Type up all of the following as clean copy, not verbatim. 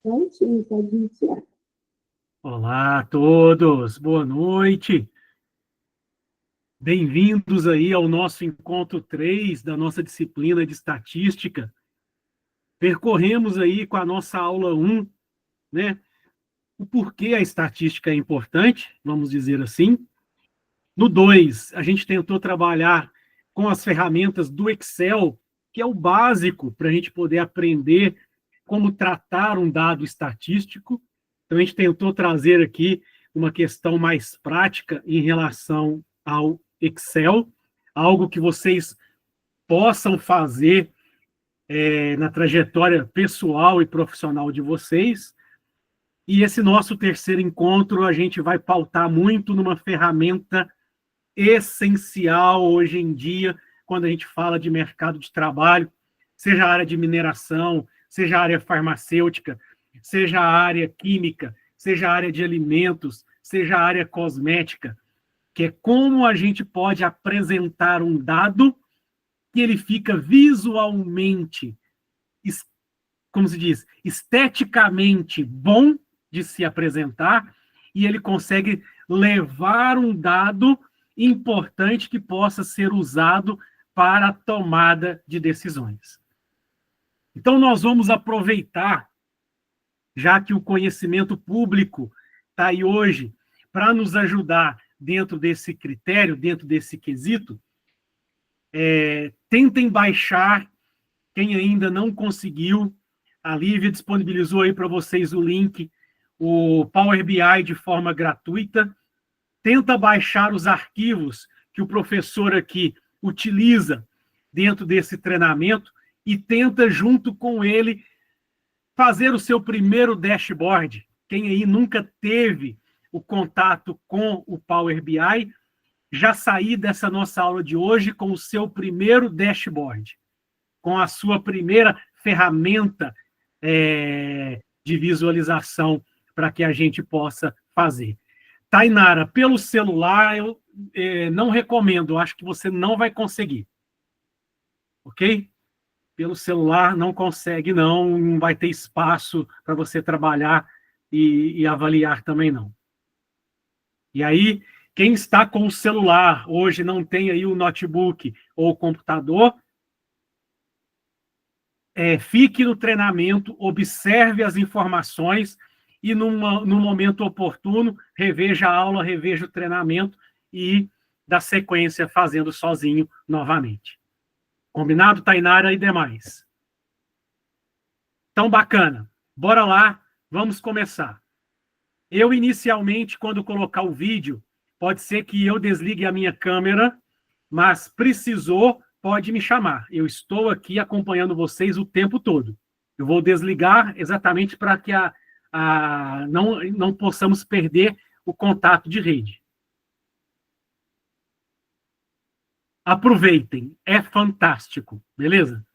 Prontinho, pode iniciar. Olá a todos, boa noite. Bem-vindos aí ao nosso encontro 3 da nossa disciplina de estatística. Percorremos aí com a nossa aula 1, né, o porquê a estatística é importante, vamos dizer assim. No 2, a gente tentou trabalhar com as ferramentas do Excel, que é o básico para a gente poder aprender como tratar um dado estatístico. Então, a gente tentou trazer aqui uma questão mais prática em relação ao Excel, algo que vocês possam fazer na trajetória pessoal e profissional de vocês. E esse nosso terceiro encontro, a gente vai pautar muito numa ferramenta essencial hoje em dia, quando a gente fala de mercado de trabalho, seja a área de mineração, seja a área farmacêutica, seja a área química, seja a área de alimentos, seja a área cosmética, que é como a gente pode apresentar um dado que ele fica visualmente, como se diz, esteticamente bom de se apresentar, e ele consegue levar um dado importante que possa ser usado para a tomada de decisões. Então, nós vamos aproveitar, já que o conhecimento público está aí hoje, para nos ajudar dentro desse critério, dentro desse quesito. Tentem baixar, quem ainda não conseguiu, a Lívia disponibilizou aí para vocês o link, o Power BI de forma gratuita. Tenta baixar os arquivos que o professor aqui utiliza dentro desse treinamento e tenta, junto com ele, fazer o seu primeiro dashboard. Quem aí nunca teve o contato com o Power BI, já sair dessa nossa aula de hoje com o seu primeiro dashboard, com a sua primeira ferramenta de visualização para que a gente possa fazer. Tainara, pelo celular, eu não recomendo, acho que você não vai conseguir. Ok? Pelo celular não consegue, não vai ter espaço para você trabalhar e avaliar também não. E aí, quem está com o celular, hoje não tem aí o notebook ou o computador, fique no treinamento, observe as informações e, no momento oportuno, reveja a aula, reveja o treinamento e dá sequência fazendo sozinho novamente. Combinado, Tainara e demais? Então, bacana. Bora lá, vamos começar. Eu, inicialmente, quando colocar o vídeo, pode ser que eu desligue a minha câmera, mas precisou, pode me chamar. Eu estou aqui acompanhando vocês o tempo todo. Eu vou desligar exatamente para que não possamos perder o contato de rede. Aproveitem, é fantástico, beleza?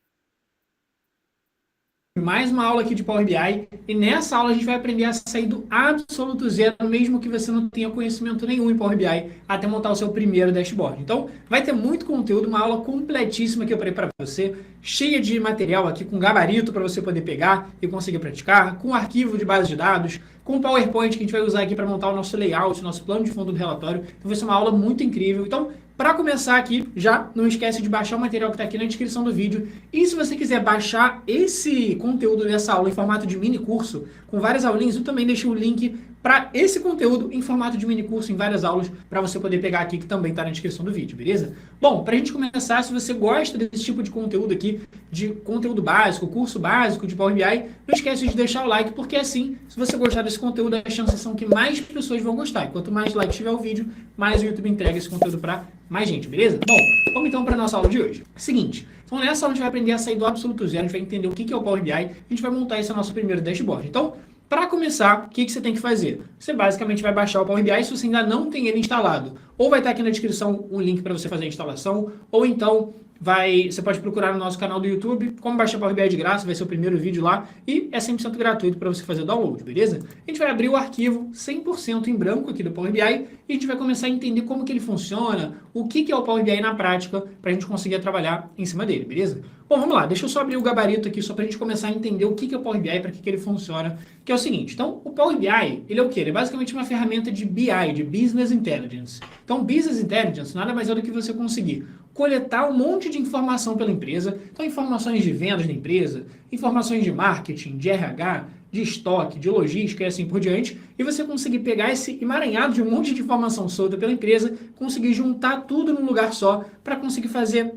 Mais uma aula aqui de Power BI, e nessa aula a gente vai aprender a sair do absoluto zero, mesmo que você não tenha conhecimento nenhum em Power BI, até montar o seu primeiro dashboard. Então, vai ter muito conteúdo, uma aula completíssima que eu preparei para você, cheia de material aqui, com gabarito para você poder pegar e conseguir praticar, com arquivo de base de dados, com PowerPoint que a gente vai usar aqui para montar o nosso layout, nosso plano de fundo do relatório. Então, vai ser uma aula muito incrível. Então, para começar aqui, já não esquece de baixar o material que está aqui na descrição do vídeo. E se você quiser baixar esse conteúdo dessa aula em formato de mini curso, com várias aulinhas, eu também deixei o link para esse conteúdo em formato de mini curso, em várias aulas, para você poder pegar aqui, que também está na descrição do vídeo, beleza? Bom, para a gente começar, se você gosta desse tipo de conteúdo aqui, de conteúdo básico, curso básico de Power BI, não esquece de deixar o like, porque assim, se você gostar desse conteúdo, as chances são que mais pessoas vão gostar. E quanto mais like tiver o vídeo, mais o YouTube entrega esse conteúdo para mais gente, beleza? Bom, vamos então para a nossa aula de hoje. Seguinte, então nessa aula a gente vai aprender a sair do absoluto zero, a gente vai entender o que é o Power BI, a gente vai montar esse nosso primeiro dashboard. Então, para começar, o que você tem que fazer? Você basicamente vai baixar o Power BI se você ainda não tem ele instalado. Ou vai estar aqui na descrição um link para você fazer a instalação, ou então você pode procurar no nosso canal do YouTube como baixar Power BI de graça, vai ser o primeiro vídeo lá, e é 100% gratuito para você fazer o download, beleza? A gente vai abrir o arquivo 100% em branco aqui do Power BI, e a gente vai começar a entender como que ele funciona, o que é o Power BI na prática, para a gente conseguir trabalhar em cima dele, beleza? Bom, vamos lá, deixa eu só abrir o gabarito aqui, só para a gente começar a entender o que é o Power BI, para que ele funciona, que é o seguinte. Então, o Power BI, ele é o quê? Ele é basicamente uma ferramenta de BI, de Business Intelligence. Então, Business Intelligence nada mais é do que você conseguir coletar um monte de informação pela empresa, então informações de vendas da empresa, informações de marketing, de RH, de estoque, de logística e assim por diante, e você conseguir pegar esse emaranhado de um monte de informação solta pela empresa, conseguir juntar tudo num lugar só, para conseguir fazer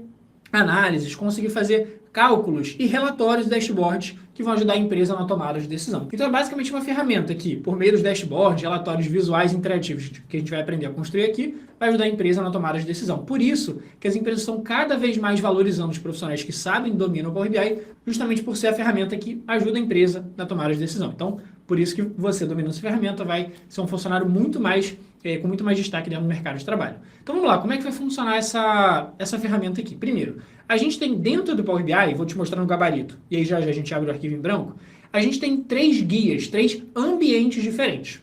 análises, conseguir fazer cálculos e relatórios, dashboards que vão ajudar a empresa na tomada de decisão. Então é basicamente uma ferramenta que, por meio dos dashboards, relatórios visuais interativos que a gente vai aprender a construir aqui, vai ajudar a empresa na tomada de decisão. Por isso que as empresas estão cada vez mais valorizando os profissionais que sabem e dominam o Power BI, justamente por ser a ferramenta que ajuda a empresa na tomada de decisão. Então, por isso que você, dominando essa ferramenta, vai ser um funcionário muito mais, com muito mais destaque dentro do mercado de trabalho. Então vamos lá, como é que vai funcionar essa ferramenta aqui? Primeiro, a gente tem dentro do Power BI, vou te mostrar no gabarito, e aí já a gente abre o arquivo em branco, a gente tem 3 guias, 3 ambientes diferentes.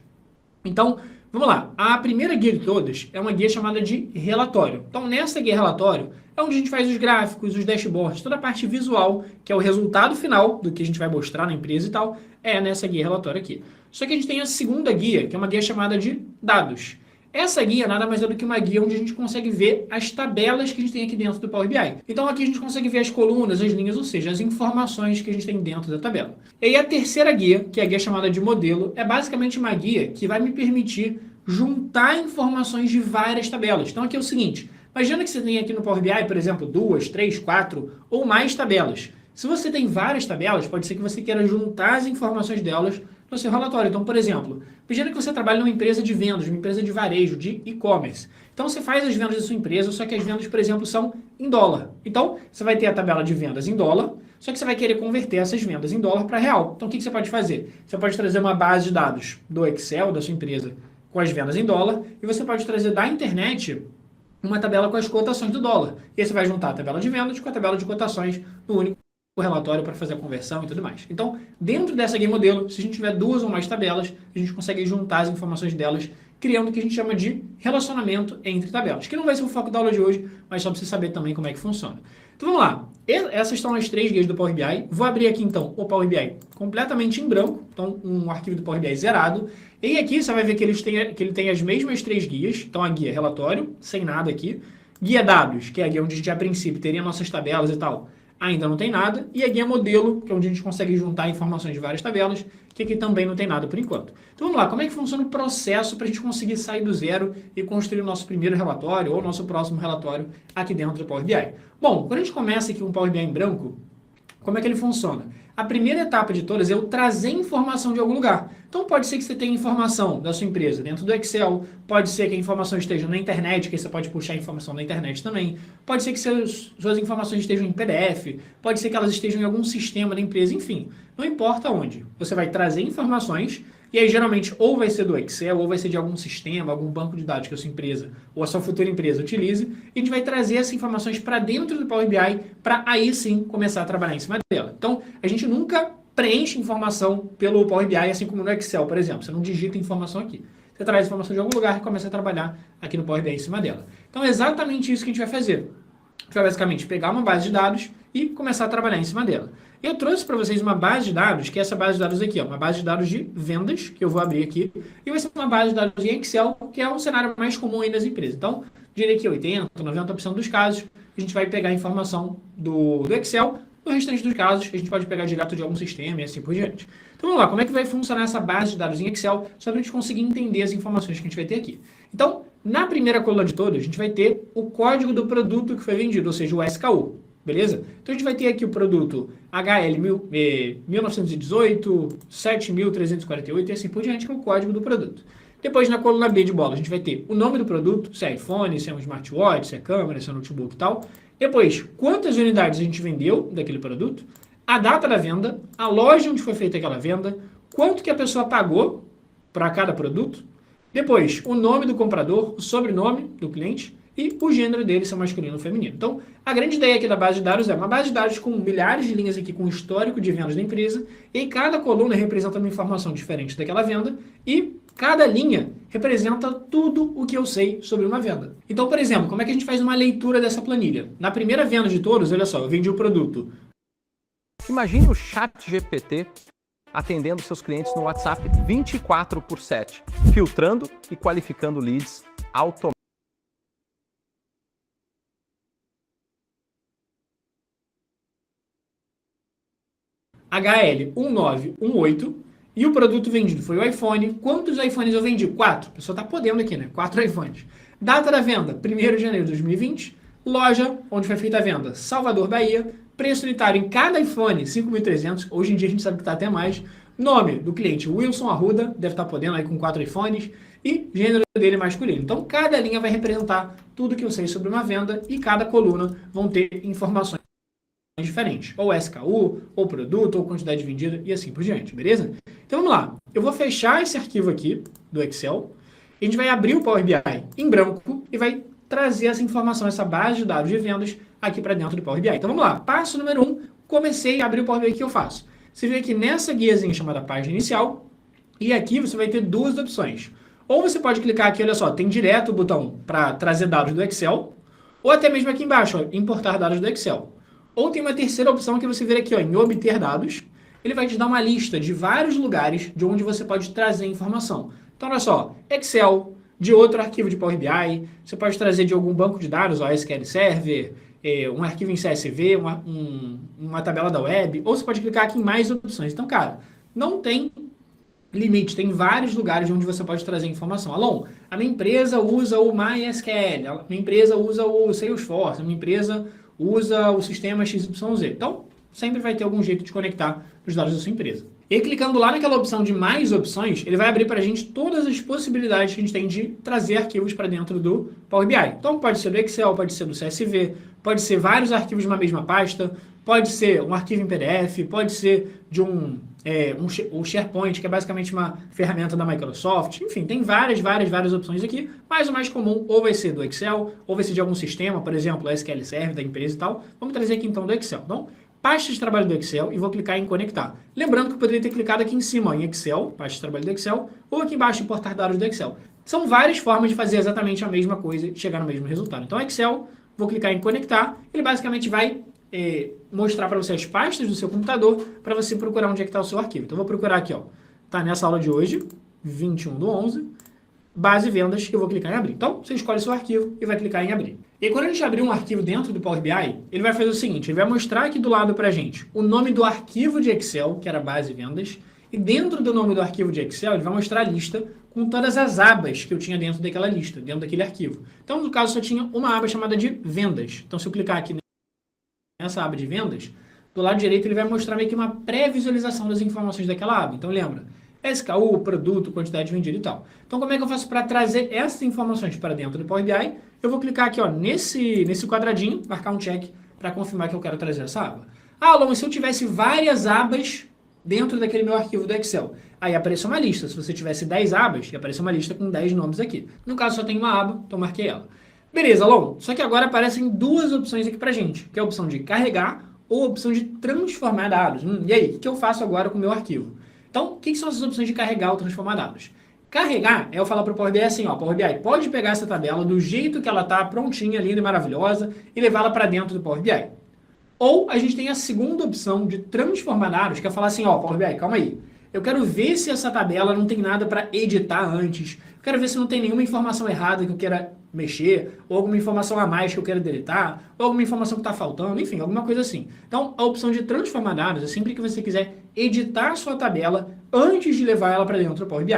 Então, vamos lá, a primeira guia de todas é uma guia chamada de relatório. Então, nessa guia relatório, é onde a gente faz os gráficos, os dashboards, toda a parte visual, que é o resultado final do que a gente vai mostrar na empresa e tal, é nessa guia relatório aqui. Só que a gente tem a segunda guia, que é uma guia chamada de dados. Essa guia nada mais é do que uma guia onde a gente consegue ver as tabelas que a gente tem aqui dentro do Power BI. Então aqui a gente consegue ver as colunas, as linhas, ou seja, as informações que a gente tem dentro da tabela. E aí a terceira guia, que é a guia chamada de modelo, é basicamente uma guia que vai me permitir juntar informações de várias tabelas. Então aqui é o seguinte, imagina que você tem aqui no Power BI, por exemplo, 2, 3, 4 ou mais tabelas. Se você tem várias tabelas, pode ser que você queira juntar as informações delas no seu relatório. Então, por exemplo, imagina que você trabalha numa empresa de vendas, uma empresa de varejo, de e-commerce. Então, você faz as vendas da sua empresa, só que as vendas, por exemplo, são em dólar. Então, você vai ter a tabela de vendas em dólar, só que você vai querer converter essas vendas em dólar para real. Então, o que você pode fazer? Você pode trazer uma base de dados do Excel, da sua empresa, com as vendas em dólar, e você pode trazer da internet uma tabela com as cotações do dólar. E aí você vai juntar a tabela de vendas com a tabela de cotações no único o relatório para fazer a conversão e tudo mais. Então, dentro dessa guia modelo, se a gente tiver 2 ou mais tabelas, a gente consegue juntar as informações delas, criando o que a gente chama de relacionamento entre tabelas, que não vai ser o foco da aula de hoje, mas só para você saber também como é que funciona. Então vamos lá, essas são as 3 guias do Power BI. Vou abrir aqui então o Power BI completamente em branco, então um arquivo do Power BI zerado, e aqui você vai ver que ele tem as mesmas 3 guias, então a guia relatório, sem nada aqui, guia dados, que é a guia onde a gente a princípio teria nossas tabelas e tal, ainda não tem nada, e a guia modelo, que é onde a gente consegue juntar informações de várias tabelas, que aqui também não tem nada por enquanto. Então vamos lá, como é que funciona o processo para a gente conseguir sair do zero e construir o nosso primeiro relatório ou o nosso próximo relatório aqui dentro do Power BI? Bom, quando a gente começa aqui um Power BI em branco, como é que ele funciona? A primeira etapa de todas é eu trazer informação de algum lugar. Então pode ser que você tenha informação da sua empresa dentro do Excel, pode ser que a informação esteja na internet, que você pode puxar a informação da internet também, pode ser que suas informações estejam em PDF, pode ser que elas estejam em algum sistema da empresa, enfim, não importa onde. Você vai trazer informações e aí geralmente ou vai ser do Excel, ou vai ser de algum sistema, algum banco de dados que a sua empresa ou a sua futura empresa utilize, e a gente vai trazer essas informações para dentro do Power BI para aí sim começar a trabalhar em cima dela. Então, a gente nunca preenche informação pelo Power BI, assim como no Excel, por exemplo. Você não digita informação aqui. Você traz informação de algum lugar e começa a trabalhar aqui no Power BI em cima dela. Então, é exatamente isso que a gente vai fazer. A gente vai basicamente pegar uma base de dados e começar a trabalhar em cima dela. Eu trouxe para vocês uma base de dados, que é essa base de dados aqui, ó, uma base de dados de vendas, que eu vou abrir aqui, e vai ser uma base de dados em Excel, que é um cenário mais comum aí nas empresas. Então, diria que 80%, 90% dos casos, a gente vai pegar a informação do Excel. No restante dos casos, a gente pode pegar direto de algum sistema e assim por diante. Então vamos lá, como é que vai funcionar essa base de dados em Excel, só para a gente conseguir entender as informações que a gente vai ter aqui. Então, na primeira coluna de todas, a gente vai ter o código do produto que foi vendido, ou seja, o SKU. Beleza? Então a gente vai ter aqui o produto HL 1918, 7348 e assim por diante, que é o código do produto. Depois, na coluna B de bola, a gente vai ter o nome do produto, se é iPhone, se é um smartwatch, se é câmera, se é notebook e tal. Depois, quantas unidades a gente vendeu daquele produto, a data da venda, a loja onde foi feita aquela venda, quanto que a pessoa pagou para cada produto. Depois, o nome do comprador, o sobrenome do cliente e o gênero dele, se é masculino ou feminino. Então, a grande ideia aqui da base de dados é uma base de dados com milhares de linhas aqui com histórico de vendas da empresa, e cada coluna representa uma informação diferente daquela venda, e Cada linha representa tudo o que eu sei sobre uma venda. Então, por exemplo, como é que a gente faz uma leitura dessa planilha? Na primeira venda de todos, olha só, eu vendi o produto. Imagine o ChatGPT atendendo seus clientes no WhatsApp 24/7, filtrando e qualificando leads automaticamente. HL 1918 e o produto vendido foi o iPhone. Quantos iPhones eu vendi? 4. A pessoa está podendo aqui, né? 4 iPhones. Data da venda, 1º de janeiro de 2020. Loja, onde foi feita a venda, Salvador, Bahia. Preço unitário em cada iPhone, 5.300. Hoje em dia a gente sabe que está até mais. Nome do cliente, Wilson Arruda, deve estar podendo aí com 4 iPhones. E gênero dele masculino. Então, cada linha vai representar tudo que eu sei sobre uma venda e cada coluna vão ter informações diferentes, ou SKU, ou produto, ou quantidade vendida e assim por diante, beleza? Então vamos lá, eu vou fechar esse arquivo aqui do Excel, a gente vai abrir o Power BI em branco e vai trazer essa informação, essa base de dados de vendas aqui para dentro do Power BI. Então vamos lá, passo número 1, comecei a abrir o Power BI, o que eu faço? Você vem aqui nessa guiazinha chamada página inicial e aqui você vai ter duas opções. Ou você pode clicar aqui, olha só, tem direto o botão para trazer dados do Excel, ou até mesmo aqui embaixo, ó, importar dados do Excel. Ou tem uma terceira opção que você vê aqui, ó, em obter dados. Ele vai te dar uma lista de vários lugares de onde você pode trazer informação. Então, olha só, Excel, de outro arquivo de Power BI, você pode trazer de algum banco de dados, ó, SQL Server, um arquivo em CSV, uma tabela da web, ou você pode clicar aqui em mais opções. Então, cara, não tem limite, tem vários lugares onde você pode trazer informação. Alon, a minha empresa usa o MySQL, a minha empresa usa o Salesforce, a minha empresa usa o sistema XYZ. Então, sempre vai ter algum jeito de conectar os dados da sua empresa. E clicando lá naquela opção de mais opções, ele vai abrir para a gente todas as possibilidades que a gente tem de trazer arquivos para dentro do Power BI. Então, pode ser do Excel, pode ser do CSV, pode ser vários arquivos de uma mesma pasta, pode ser um arquivo em PDF, pode ser de o SharePoint, que é basicamente uma ferramenta da Microsoft. Enfim, tem várias opções aqui, mas o mais comum ou vai ser do Excel, ou vai ser de algum sistema, por exemplo, o SQL Server da empresa e tal. Vamos trazer aqui então do Excel. Então, pasta de trabalho do Excel e vou clicar em conectar. Lembrando que eu poderia ter clicado aqui em cima, ó, em Excel, pasta de trabalho do Excel, ou aqui embaixo, importar dados do Excel. São várias formas de fazer exatamente a mesma coisa e chegar no mesmo resultado. Então, Excel, vou clicar em conectar, ele basicamente vai mostrar para você as pastas do seu computador para você procurar onde é que está o seu arquivo. Então, eu vou procurar aqui, ó, tá nessa aula de hoje, 21/11, base vendas, que eu vou clicar em abrir. Então, você escolhe seu arquivo e vai clicar em abrir. E quando a gente abrir um arquivo dentro do Power BI, ele vai fazer o seguinte, ele vai mostrar aqui do lado para a gente o nome do arquivo de Excel, que era base vendas, e dentro do nome do arquivo de Excel, ele vai mostrar a lista com todas as abas que eu tinha dentro daquela lista, dentro daquele arquivo. Então, no caso, só tinha uma aba chamada de vendas. Então, se eu clicar aqui nessa aba de vendas, do lado direito ele vai mostrar meio que uma pré-visualização das informações daquela aba. Então, lembra? SKU, produto, quantidade vendida e tal. Então, como é que eu faço para trazer essas informações para dentro do Power BI? Eu vou clicar aqui, ó, nesse quadradinho, marcar um check para confirmar que eu quero trazer essa aba. Ah, Alon, se eu tivesse várias abas dentro daquele meu arquivo do Excel, aí apareceu uma lista. Se você tivesse 10 abas, ia aparecer uma lista com 10 nomes aqui. No caso, só tem uma aba, então marquei ela. Beleza, Alon, só que agora aparecem duas opções aqui pra gente, que é a opção de carregar ou a opção de transformar dados. E aí, o que eu faço agora com o meu arquivo? Então, o que são essas opções de carregar ou transformar dados? Carregar é eu falar para o Power BI assim, ó, Power BI, pode pegar essa tabela do jeito que ela tá, prontinha, linda e maravilhosa, e levá-la para dentro do Power BI. Ou a gente tem a segunda opção de transformar dados, que é falar assim, ó, Power BI, calma aí. Eu quero ver se essa tabela não tem nada para editar antes. Eu quero ver se não tem nenhuma informação errada que eu queira mexer, ou alguma informação a mais que eu quero deletar, ou alguma informação que está faltando, enfim, alguma coisa assim. Então, a opção de transformar dados é sempre que você quiser editar a sua tabela antes de levar ela para dentro do Power BI.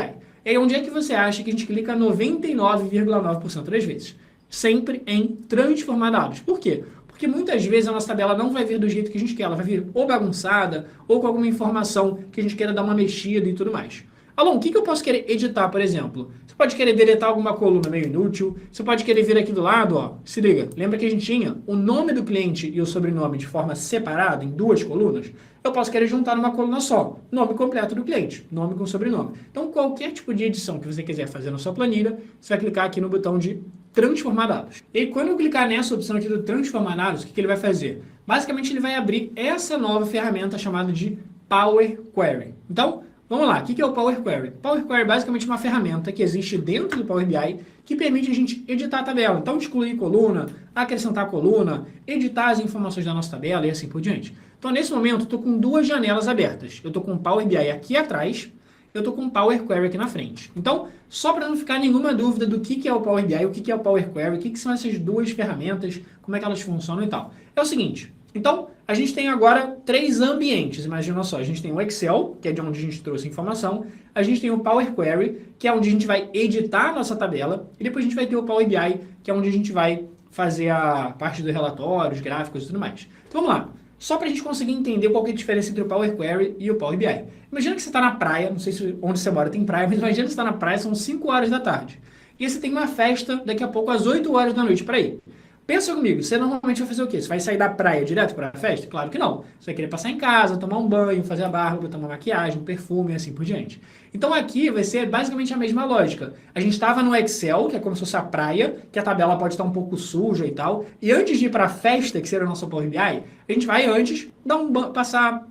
E aí, onde é que você acha que a gente clica 99,9% das vezes? Sempre em transformar dados. Por quê? Porque muitas vezes a nossa tabela não vai vir do jeito que a gente quer, ela vai vir ou bagunçada, ou com alguma informação que a gente queira dar uma mexida e tudo mais. Alon, o que eu posso querer editar, por exemplo? Você pode querer deletar alguma coluna meio inútil, você pode querer vir aqui do lado, ó, se liga, lembra que a gente tinha o nome do cliente e o sobrenome de forma separada, em duas colunas? Eu posso querer juntar numa coluna só, nome completo do cliente, nome com sobrenome. Então, qualquer tipo de edição que você quiser fazer na sua planilha, você vai clicar aqui no botão de transformar dados. E quando eu clicar nessa opção aqui do transformar dados, o que ele vai fazer? Basicamente, ele vai abrir essa nova ferramenta chamada de Power Query. Então, Vamos lá, o que é o Power Query? Power Query é basicamente uma ferramenta que existe dentro do Power BI que permite a gente editar a tabela. Então, excluir coluna, acrescentar coluna, editar as informações da nossa tabela e assim por diante. Então, nesse momento, eu estou com duas janelas abertas. Eu estou com o Power BI aqui atrás, eu estou com o Power Query aqui na frente. Então, só para não ficar nenhuma dúvida do que é o Power BI, o que é o Power Query, o que são essas duas ferramentas, como é que elas funcionam e tal. É o seguinte, então, a gente tem agora 3 ambientes, imagina só, a gente tem o Excel, que é de onde a gente trouxe a informação, a gente tem o Power Query, que é onde a gente vai editar a nossa tabela, e depois a gente vai ter o Power BI, que é onde a gente vai fazer a parte do relatório, os gráficos e tudo mais. Então, vamos lá. Só para a gente conseguir entender qual que é a diferença entre o Power Query e o Power BI. Imagina que você está na praia, não sei se onde você mora tem praia, mas imagina que você está na praia, são 5 horas da tarde. E você tem uma festa daqui a pouco às 8 horas da noite para ir. Pensa comigo, você normalmente vai fazer o quê? Você vai sair da praia direto para a festa? Claro que não. Você vai querer passar em casa, tomar um banho, fazer a barba, botar uma maquiagem, um perfume e assim por diante. Então aqui vai ser basicamente a mesma lógica. A gente estava no Excel, que é como se fosse a praia, que a tabela pode estar um pouco suja e tal. E antes de ir para a festa, que seria o nosso Power BI, a gente vai antes dar passar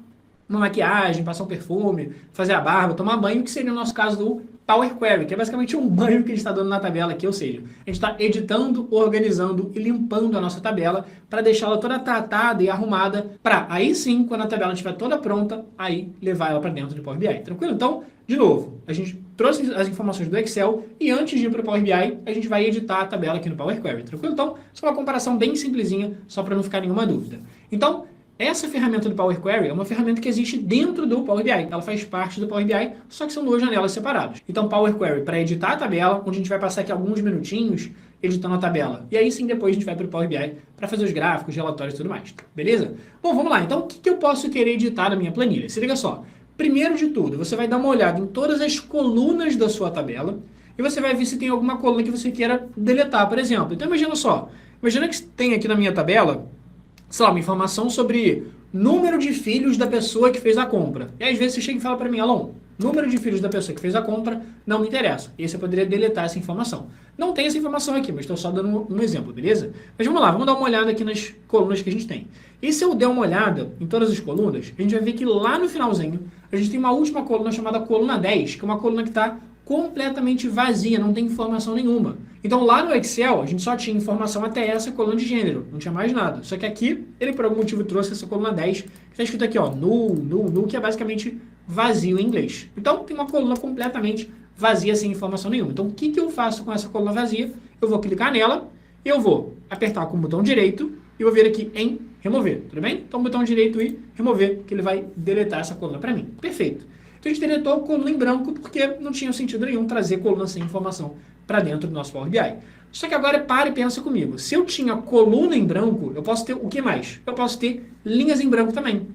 uma maquiagem, passar um perfume, fazer a barba, tomar banho, que seria o nosso caso do Power Query, que é basicamente um banho que a gente está dando na tabela aqui, ou seja, a gente está editando, organizando e limpando a nossa tabela para deixá-la toda tratada e arrumada para aí sim, quando a tabela estiver toda pronta, aí levar ela para dentro do Power BI. Tranquilo? Então, de novo, a gente trouxe as informações do Excel e antes de ir para o Power BI, a gente vai editar a tabela aqui no Power Query. Tranquilo? Então, só uma comparação bem simplesinha, só para não ficar nenhuma dúvida. Então, essa ferramenta do Power Query é uma ferramenta que existe dentro do Power BI. Ela faz parte do Power BI, só que são duas janelas separadas. Então, Power Query para editar a tabela, onde a gente vai passar aqui alguns minutinhos editando a tabela. E aí sim, depois a gente vai para o Power BI para fazer os gráficos, relatórios e tudo mais. Beleza? Bom, vamos lá. Então, o que eu posso querer editar na minha planilha? Se liga só. Primeiro de tudo, você vai dar uma olhada em todas as colunas da sua tabela e você vai ver se tem alguma coluna que você queira deletar, por exemplo. Então, imagina só. Imagina que tem aqui na minha tabela, sei lá, uma informação sobre número de filhos da pessoa que fez a compra. E às vezes você chega e fala para mim, Alon, número de filhos da pessoa que fez a compra não me interessa. E aí você poderia deletar essa informação. Não tem essa informação aqui, mas estou só dando um exemplo, beleza? Mas vamos lá, vamos dar uma olhada aqui nas colunas que a gente tem. E se eu der uma olhada em todas as colunas, a gente vai ver que lá no finalzinho, a gente tem uma última coluna chamada coluna 10, que é uma coluna que está completamente vazia, não tem informação nenhuma. Então lá no Excel, a gente só tinha informação até essa coluna de gênero, não tinha mais nada. Só que aqui, ele por algum motivo trouxe essa coluna 10, que está escrito aqui, ó, null, que é basicamente vazio em inglês. Então tem uma coluna completamente vazia, sem informação nenhuma. Então o que eu faço com essa coluna vazia? Eu vou clicar nela, eu vou apertar com o botão direito e vou vir aqui em remover, tudo bem? Então botão direito e remover, que ele vai deletar essa coluna para mim. Perfeito. Então a gente deletou a coluna em branco porque não tinha sentido nenhum trazer coluna sem informação para dentro do nosso Power BI. Só que agora para e pensa comigo. Se eu tinha coluna em branco, eu posso ter o que mais? Eu posso ter linhas em branco também.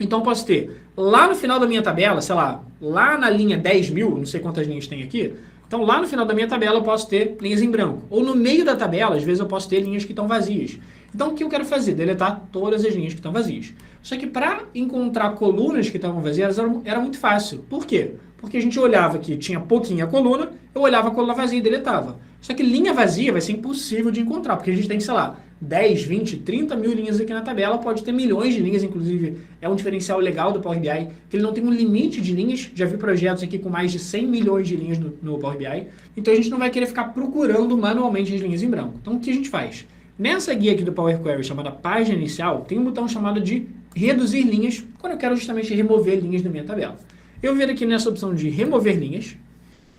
Então eu posso ter lá no final da minha tabela, sei lá, lá na linha 10.000, não sei quantas linhas tem aqui, então lá no final da minha tabela eu posso ter linhas em branco. Ou no meio da tabela, às vezes eu posso ter linhas que estão vazias. Então o que eu quero fazer? Deletar todas as linhas que estão vazias. Só que para encontrar colunas que estavam vazias era muito fácil. Por quê? Porque a gente olhava que tinha pouquinha coluna, eu olhava a coluna vazia e deletava. Só que linha vazia vai ser impossível de encontrar, porque a gente tem, sei lá, 10, 20, 30 mil linhas aqui na tabela, pode ter milhões de linhas, inclusive é um diferencial legal do Power BI, que ele não tem um limite de linhas, já vi projetos aqui com mais de 100 milhões de linhas no Power BI, então a gente não vai querer ficar procurando manualmente as linhas em branco. Então o que a gente faz? Nessa guia aqui do Power Query, chamada página inicial, tem um botão chamado de reduzir linhas, quando eu quero justamente remover linhas da minha tabela. Eu vou vir aqui nessa opção de remover linhas,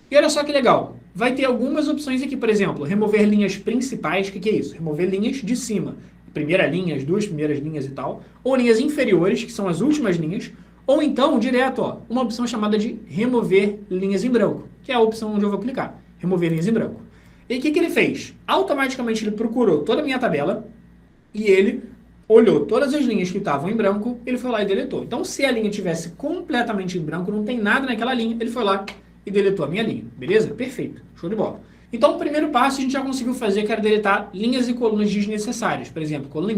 e olha só que legal, vai ter algumas opções aqui, por exemplo, remover linhas principais, o que é isso? Remover linhas de cima, primeira linha, as duas primeiras linhas e tal, ou linhas inferiores, que são as últimas linhas, ou então, direto, ó, uma opção chamada de remover linhas em branco, que é a opção onde eu vou clicar, remover linhas em branco. E o que ele fez? Automaticamente ele procurou toda a minha tabela e ele olhou todas as linhas que estavam em branco, ele foi lá e deletou. Então, se a linha tivesse completamente em branco, não tem nada naquela linha, ele foi lá e deletou a minha linha, beleza? Perfeito, show de bola. Então, o primeiro passo a gente já conseguiu fazer, que era deletar linhas e colunas desnecessárias. Por exemplo, coluna em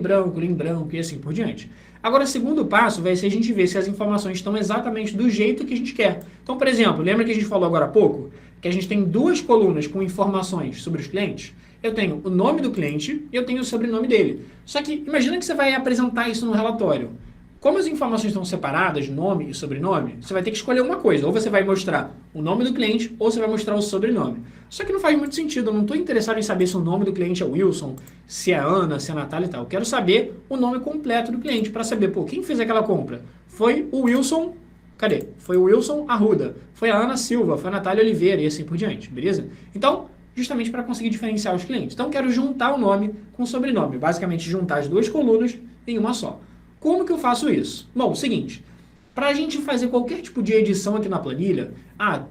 branco e assim por diante. Agora, o segundo passo vai ser a gente ver se as informações estão exatamente do jeito que a gente quer. Então, por exemplo, lembra que a gente falou agora há pouco? Que a gente tem duas colunas com informações sobre os clientes? Eu tenho o nome do cliente e eu tenho o sobrenome dele. Só que, imagina que você vai apresentar isso no relatório. Como as informações estão separadas, nome e sobrenome, você vai ter que escolher uma coisa. Ou você vai mostrar o nome do cliente, ou você vai mostrar o sobrenome. Só que não faz muito sentido. Eu não estou interessado em saber se o nome do cliente é Wilson, se é Ana, se é Natália e tal. Eu quero saber o nome completo do cliente, para saber, pô, quem fez aquela compra? Foi o Wilson... Cadê? Foi o Wilson Arruda, foi a Ana Silva, foi a Natália Oliveira e assim por diante, beleza? Então, justamente para conseguir diferenciar os clientes. Então, quero juntar o nome com o sobrenome. Basicamente, juntar as duas colunas em uma só. Como que eu faço isso? Bom, seguinte, para a gente fazer qualquer tipo de edição aqui na planilha,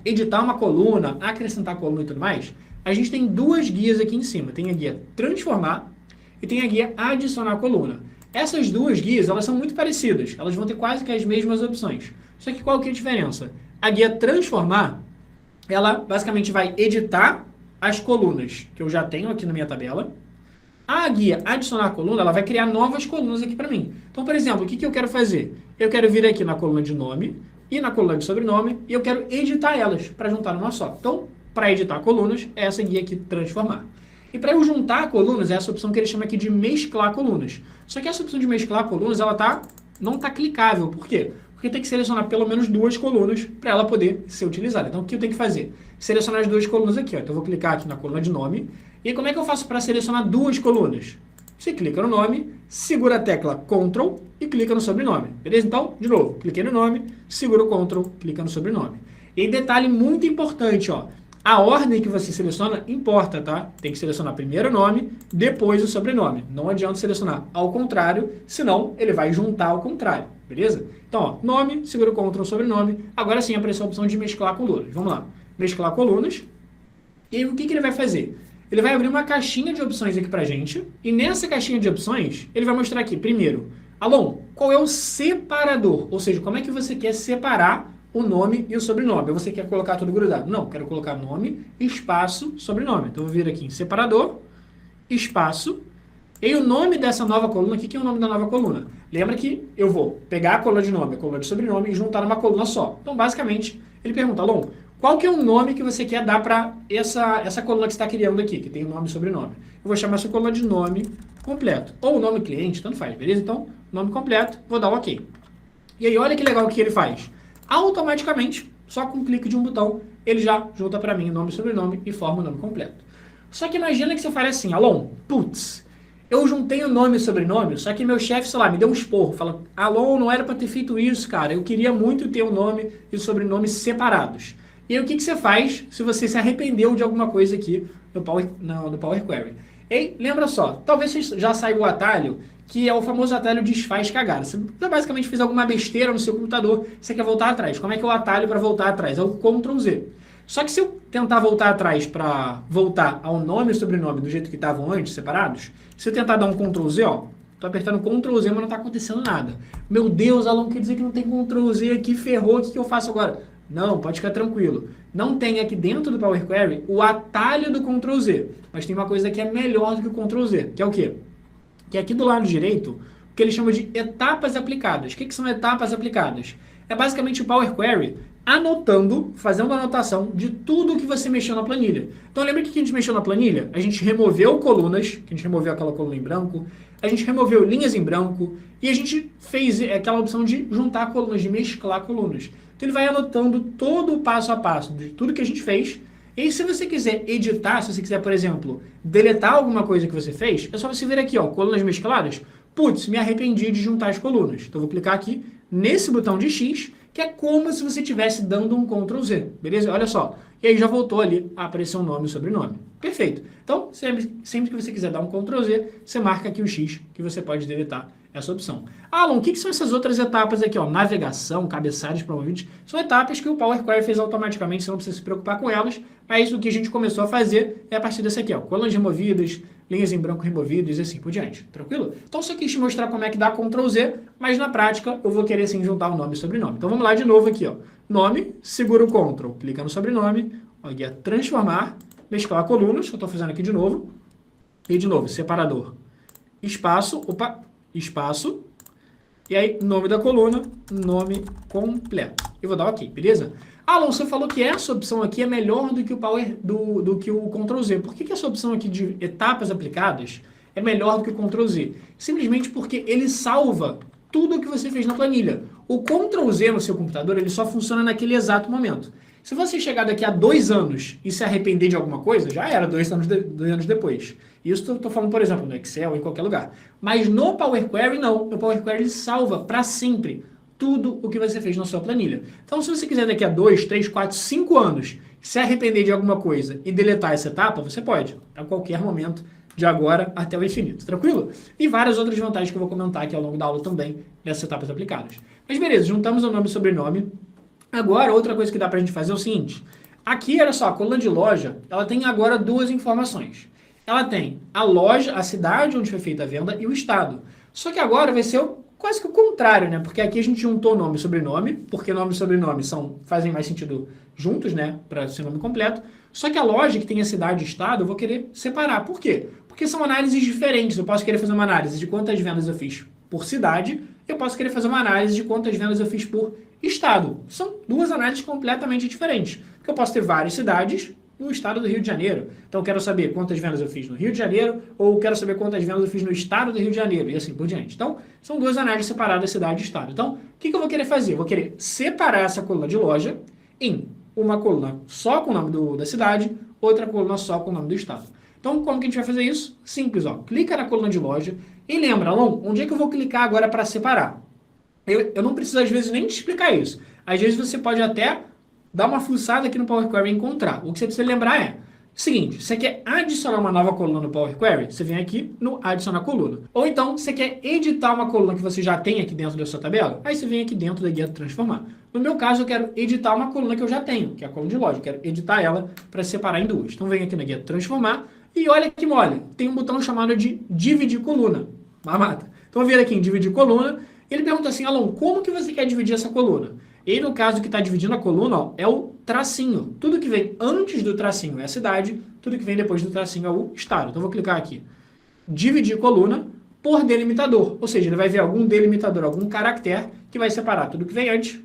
editar uma coluna, acrescentar coluna e tudo mais, a gente tem duas guias aqui em cima. Tem a guia transformar e tem a guia adicionar coluna. Essas duas guias, elas são muito parecidas. Elas vão ter quase que as mesmas opções. Só que qual que é a diferença? A guia transformar, ela basicamente vai editar as colunas que eu já tenho aqui na minha tabela. A guia adicionar coluna, ela vai criar novas colunas aqui para mim. Então, por exemplo, o que eu quero fazer? Eu quero vir aqui na coluna de nome e na coluna de sobrenome e eu quero editar elas para juntar numa só. Então, para editar colunas, é essa guia aqui, transformar. E para eu juntar colunas, é essa opção que ele chama aqui de mesclar colunas. Só que essa opção de mesclar colunas, ela não está clicável. Por quê? Porque tem que selecionar pelo menos duas colunas para ela poder ser utilizada. Então, o que eu tenho que fazer? Selecionar as duas colunas aqui. Ó. Então, eu vou clicar aqui na coluna de nome. E como é que eu faço para selecionar duas colunas? Você clica no nome, segura a tecla Ctrl e clica no sobrenome. Beleza? Então, de novo, cliquei no nome, segura o Ctrl, clica no sobrenome. E detalhe muito importante, ó. A ordem que você seleciona importa, tá? Tem que selecionar primeiro o nome, depois o sobrenome. Não adianta selecionar ao contrário, senão ele vai juntar ao contrário, beleza? Então, ó, nome, segura o Ctrl, sobrenome. Agora sim apareceu a opção de mesclar colunas. Vamos lá. Mesclar colunas. E aí, o que ele vai fazer? Ele vai abrir uma caixinha de opções aqui pra gente. E nessa caixinha de opções, ele vai mostrar aqui, primeiro, Alon, qual é o separador? Ou seja, como é que você quer separar o nome e o sobrenome? Ou você quer colocar tudo grudado? Não, quero colocar nome, espaço, sobrenome. Então, eu vou vir aqui em separador, espaço, e o nome dessa nova coluna, o que é o nome da nova coluna? Lembra que eu vou pegar a coluna de nome, a coluna de sobrenome e juntar numa coluna só. Então, basicamente, ele pergunta, Alon, qual que é o nome que você quer dar para essa coluna que você está criando aqui, que tem o nome e sobrenome? Eu vou chamar essa coluna de nome completo. Ou nome cliente, tanto faz, beleza? Então, nome completo, vou dar um OK. E aí, olha que legal o que ele faz. Automaticamente, só com um clique de um botão, ele já junta para mim o nome e sobrenome e forma o nome completo. Só que imagina que você fale assim, Alon, putz, eu juntei o nome e sobrenome, só que meu chefe, sei lá, me deu um esporro. Fala, Alon, não era para ter feito isso, cara. Eu queria muito ter o nome e o sobrenome separados. E aí, o que você faz se você se arrependeu de alguma coisa aqui no Power Query? E lembra só, talvez você já saiba o atalho, que é o famoso atalho desfaz cagada. Você basicamente fez alguma besteira no seu computador, você quer voltar atrás. Como é que é o atalho para voltar atrás? É o Ctrl Z. Só que se eu tentar voltar atrás para voltar ao nome e sobrenome do jeito que estavam antes, separados, se eu tentar dar um Ctrl Z, ó, tô apertando Ctrl Z, mas não tá acontecendo nada. Meu Deus, Alon, quer dizer que não tem Ctrl Z aqui, ferrou, o que eu faço agora? Não, pode ficar tranquilo. Não tem aqui dentro do Power Query o atalho do Ctrl Z, mas tem uma coisa que é melhor do que o Ctrl Z, que é o quê? Que é aqui do lado direito, o que ele chama de etapas aplicadas. O que são etapas aplicadas? É basicamente o Power Query anotando, fazendo a anotação de tudo que você mexeu na planilha. Então, lembra que a gente mexeu na planilha? A gente removeu colunas, que a gente removeu aquela coluna em branco, a gente removeu linhas em branco, e a gente fez aquela opção de juntar colunas, de mesclar colunas. Então, ele vai anotando todo o passo a passo de tudo que a gente fez. E aí, se você quiser editar, se você quiser, por exemplo, deletar alguma coisa que você fez, é só você vir aqui, ó, colunas mescladas. Putz, me arrependi de juntar as colunas. Então, eu vou clicar aqui nesse botão de X, que é como se você estivesse dando um Ctrl Z, beleza? Olha só. E aí já voltou ali a aparecer um nome e sobrenome. Perfeito. Então, sempre que você quiser dar um Ctrl Z, você marca aqui o X, que você pode deletar essa opção. Alon, o que são essas outras etapas aqui? Ó? Navegação, cabeçalhos promovidos. São etapas que o Power Query fez automaticamente, você não precisa se preocupar com elas, mas o que a gente começou a fazer é a partir dessa aqui, ó, colunas removidas, linhas em branco removidas e assim por diante. Tranquilo? Então, só quis te mostrar como é que dá Ctrl Z, mas na prática eu vou querer sim juntar o nome e sobrenome. Então, vamos lá de novo aqui, ó. Nome, segura o Ctrl, clica no sobrenome, ó, guia transformar, mesclar colunas, que eu estou fazendo aqui de novo, e de novo, separador, espaço, espaço, e aí nome da coluna, nome completo. Eu vou dar OK, beleza? Alon, você falou que essa opção aqui é melhor do que o do que o Ctrl Z. Por que essa opção aqui de etapas aplicadas é melhor do que o Ctrl Z? Simplesmente porque ele salva tudo o que você fez na planilha. O Ctrl Z no seu computador, ele só funciona naquele exato momento. Se você chegar daqui a 2 anos e se arrepender de alguma coisa, já era 2 anos depois. Isso eu estou falando, por exemplo, no Excel ou em qualquer lugar. Mas no Power Query, não. No Power Query, ele salva para sempre tudo o que você fez na sua planilha. Então, se você quiser daqui a 2, 3, 4, 5 anos se arrepender de alguma coisa e deletar essa etapa, você pode, a qualquer momento, de agora até o infinito, tranquilo? E várias outras vantagens que eu vou comentar aqui ao longo da aula também, dessas etapas aplicadas. Mas beleza, juntamos o nome e sobrenome. Agora, outra coisa que dá pra gente fazer é o seguinte. Aqui, olha só, a coluna de loja, ela tem agora 2 informações. Ela tem a loja, a cidade onde foi feita a venda e o estado. Só que agora vai ser quase que o contrário, né? Porque aqui a gente juntou nome e sobrenome, porque nome e sobrenome fazem mais sentido juntos, né? Para ser nome completo. Só que a loja que tem a cidade e estado, eu vou querer separar. Por quê? Porque são análises diferentes. Eu posso querer fazer uma análise de quantas vendas eu fiz por cidade, eu posso querer fazer uma análise de quantas vendas eu fiz por estado. São 2 análises completamente diferentes. Porque eu posso ter várias cidades no estado do Rio de Janeiro. Então eu quero saber quantas vendas eu fiz no Rio de Janeiro, ou quero saber quantas vendas eu fiz no estado do Rio de Janeiro, e assim por diante. Então, são 2 análises separadas, cidade e estado. Então, o que eu vou querer fazer? Eu vou querer separar essa coluna de loja em uma coluna só com o nome da cidade, outra coluna só com o nome do estado. Então, como que a gente vai fazer isso? Simples, ó. Clica na coluna de loja e lembra, Alon, onde é que eu vou clicar agora para separar? Eu não preciso, às vezes, nem te explicar isso. Às vezes você pode até dar uma fuçada aqui no Power Query e encontrar. O que você precisa lembrar é o seguinte, você quer adicionar uma nova coluna no Power Query? Você vem aqui no adicionar coluna. Ou então, você quer editar uma coluna que você já tem aqui dentro da sua tabela? Aí você vem aqui dentro da guia transformar. No meu caso, eu quero editar uma coluna que eu já tenho, que é a coluna de loja. Eu quero editar ela para separar em 2. Então, vem aqui na guia transformar e olha que mole. Tem um botão chamado de dividir coluna. Mamata. Então, eu vou vir aqui em dividir coluna. Ele pergunta assim, Alon, como que você quer dividir essa coluna? E no caso que está dividindo a coluna, ó, é o tracinho. Tudo que vem antes do tracinho é a cidade, tudo que vem depois do tracinho é o estado. Então, eu vou clicar aqui. Dividir coluna por delimitador. Ou seja, ele vai ver algum delimitador, algum caractere que vai separar tudo que vem antes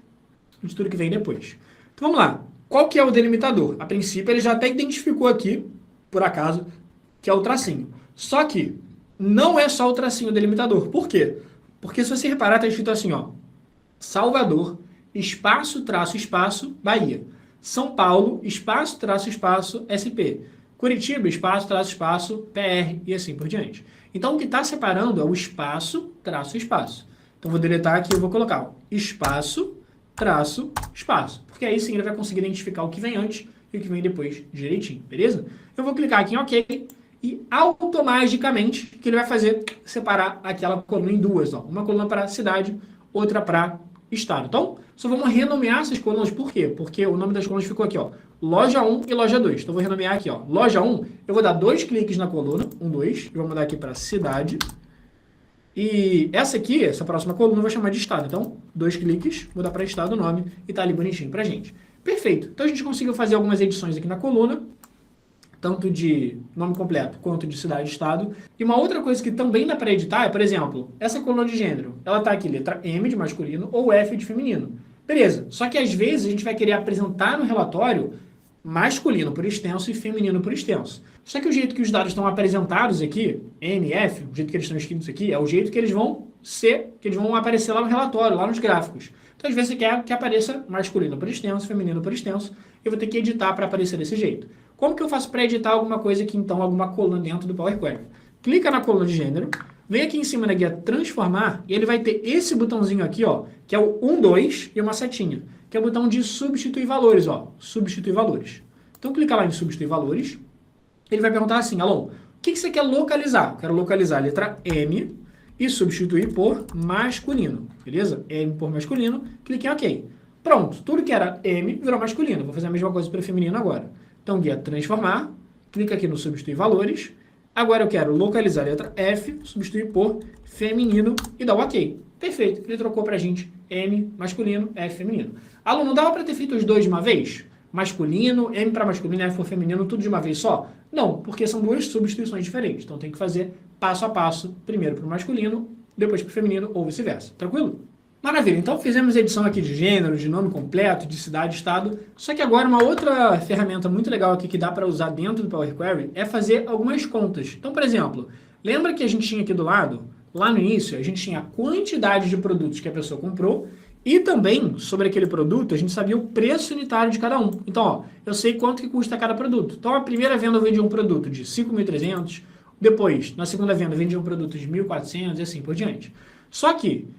de tudo que vem depois. Então, vamos lá. Qual que é o delimitador? A princípio, ele já até identificou aqui, por acaso, que é o tracinho. Só que não é só o tracinho delimitador. Por quê? Porque se você reparar, está escrito assim, ó, Salvador, espaço, traço, espaço, Bahia. São Paulo, espaço, traço, espaço, SP. Curitiba, espaço, traço, espaço, PR e assim por diante. Então, o que está separando é o espaço, traço, espaço. Então, vou deletar aqui e vou colocar ó, espaço, traço, espaço. Porque aí sim ele vai conseguir identificar o que vem antes e o que vem depois direitinho, beleza? Eu vou clicar aqui em OK e automaticamente o que ele vai fazer separar aquela coluna em 2. Ó. Uma coluna para cidade, outra para estado. Então, só vamos renomear essas colunas. Por quê? Porque o nome das colunas ficou aqui, ó, loja 1 e loja 2. Então, vou renomear aqui, ó, loja 1, eu vou dar 2 cliques na coluna, 1, 2, e vou mudar aqui para cidade. E essa aqui, essa próxima coluna, eu vou chamar de estado. Então, 2 cliques, vou dar para estado o nome e tá ali bonitinho pra gente. Perfeito. Então, a gente conseguiu fazer algumas edições aqui na coluna, tanto de nome completo quanto de cidade e estado. E uma outra coisa que também dá para editar é, por exemplo, essa coluna de gênero. Ela tá aqui, letra M de masculino ou F de feminino. Beleza. Só que às vezes a gente vai querer apresentar no relatório masculino por extenso e feminino por extenso. Só que o jeito que os dados estão apresentados aqui, M, F, o jeito que eles estão escritos aqui, é o jeito que eles vão aparecer lá no relatório, lá nos gráficos. Então, às vezes você quer que apareça masculino por extenso, feminino por extenso, eu vou ter que editar para aparecer desse jeito. Como que eu faço para editar alguma coisa aqui, então, alguma coluna dentro do Power Query? Clica na coluna de gênero, vem aqui em cima na guia transformar, e ele vai ter esse botãozinho aqui, ó, que é o 1, 2 e uma setinha, que é o botão de substituir valores, ó, substituir valores. Então, clica lá em substituir valores, ele vai perguntar assim, Alon, o que você quer localizar? Quero localizar a letra M e substituir por masculino, beleza? M por masculino, clique em OK. Pronto, tudo que era M virou masculino. Vou fazer a mesma coisa para feminino agora. Então, guia transformar, clica aqui no substituir valores. Agora eu quero localizar a letra F, substituir por feminino e dar o OK. Perfeito, ele trocou para a gente M masculino, F feminino. Aluno, não dava para ter feito os dois de uma vez? Masculino, M para masculino, F for feminino, tudo de uma vez só? Não, porque são 2 substituições diferentes. Então tem que fazer passo a passo, primeiro para o masculino, depois para o feminino ou vice-versa. Tranquilo? Maravilha, então fizemos edição aqui de gênero, de nome completo, de cidade, estado. Só que agora uma outra ferramenta muito legal aqui que dá para usar dentro do Power Query é fazer algumas contas. Então, por exemplo, lembra que a gente tinha aqui do lado Lá no início, a gente tinha a quantidade de produtos que a pessoa comprou e também, sobre aquele produto, a gente sabia o preço unitário de cada um. Então, ó, eu sei quanto que custa cada produto. Então, a primeira venda eu vendi um produto de 5.300, depois, na segunda venda, eu vendi um produto de 1.400 e assim por diante. Só que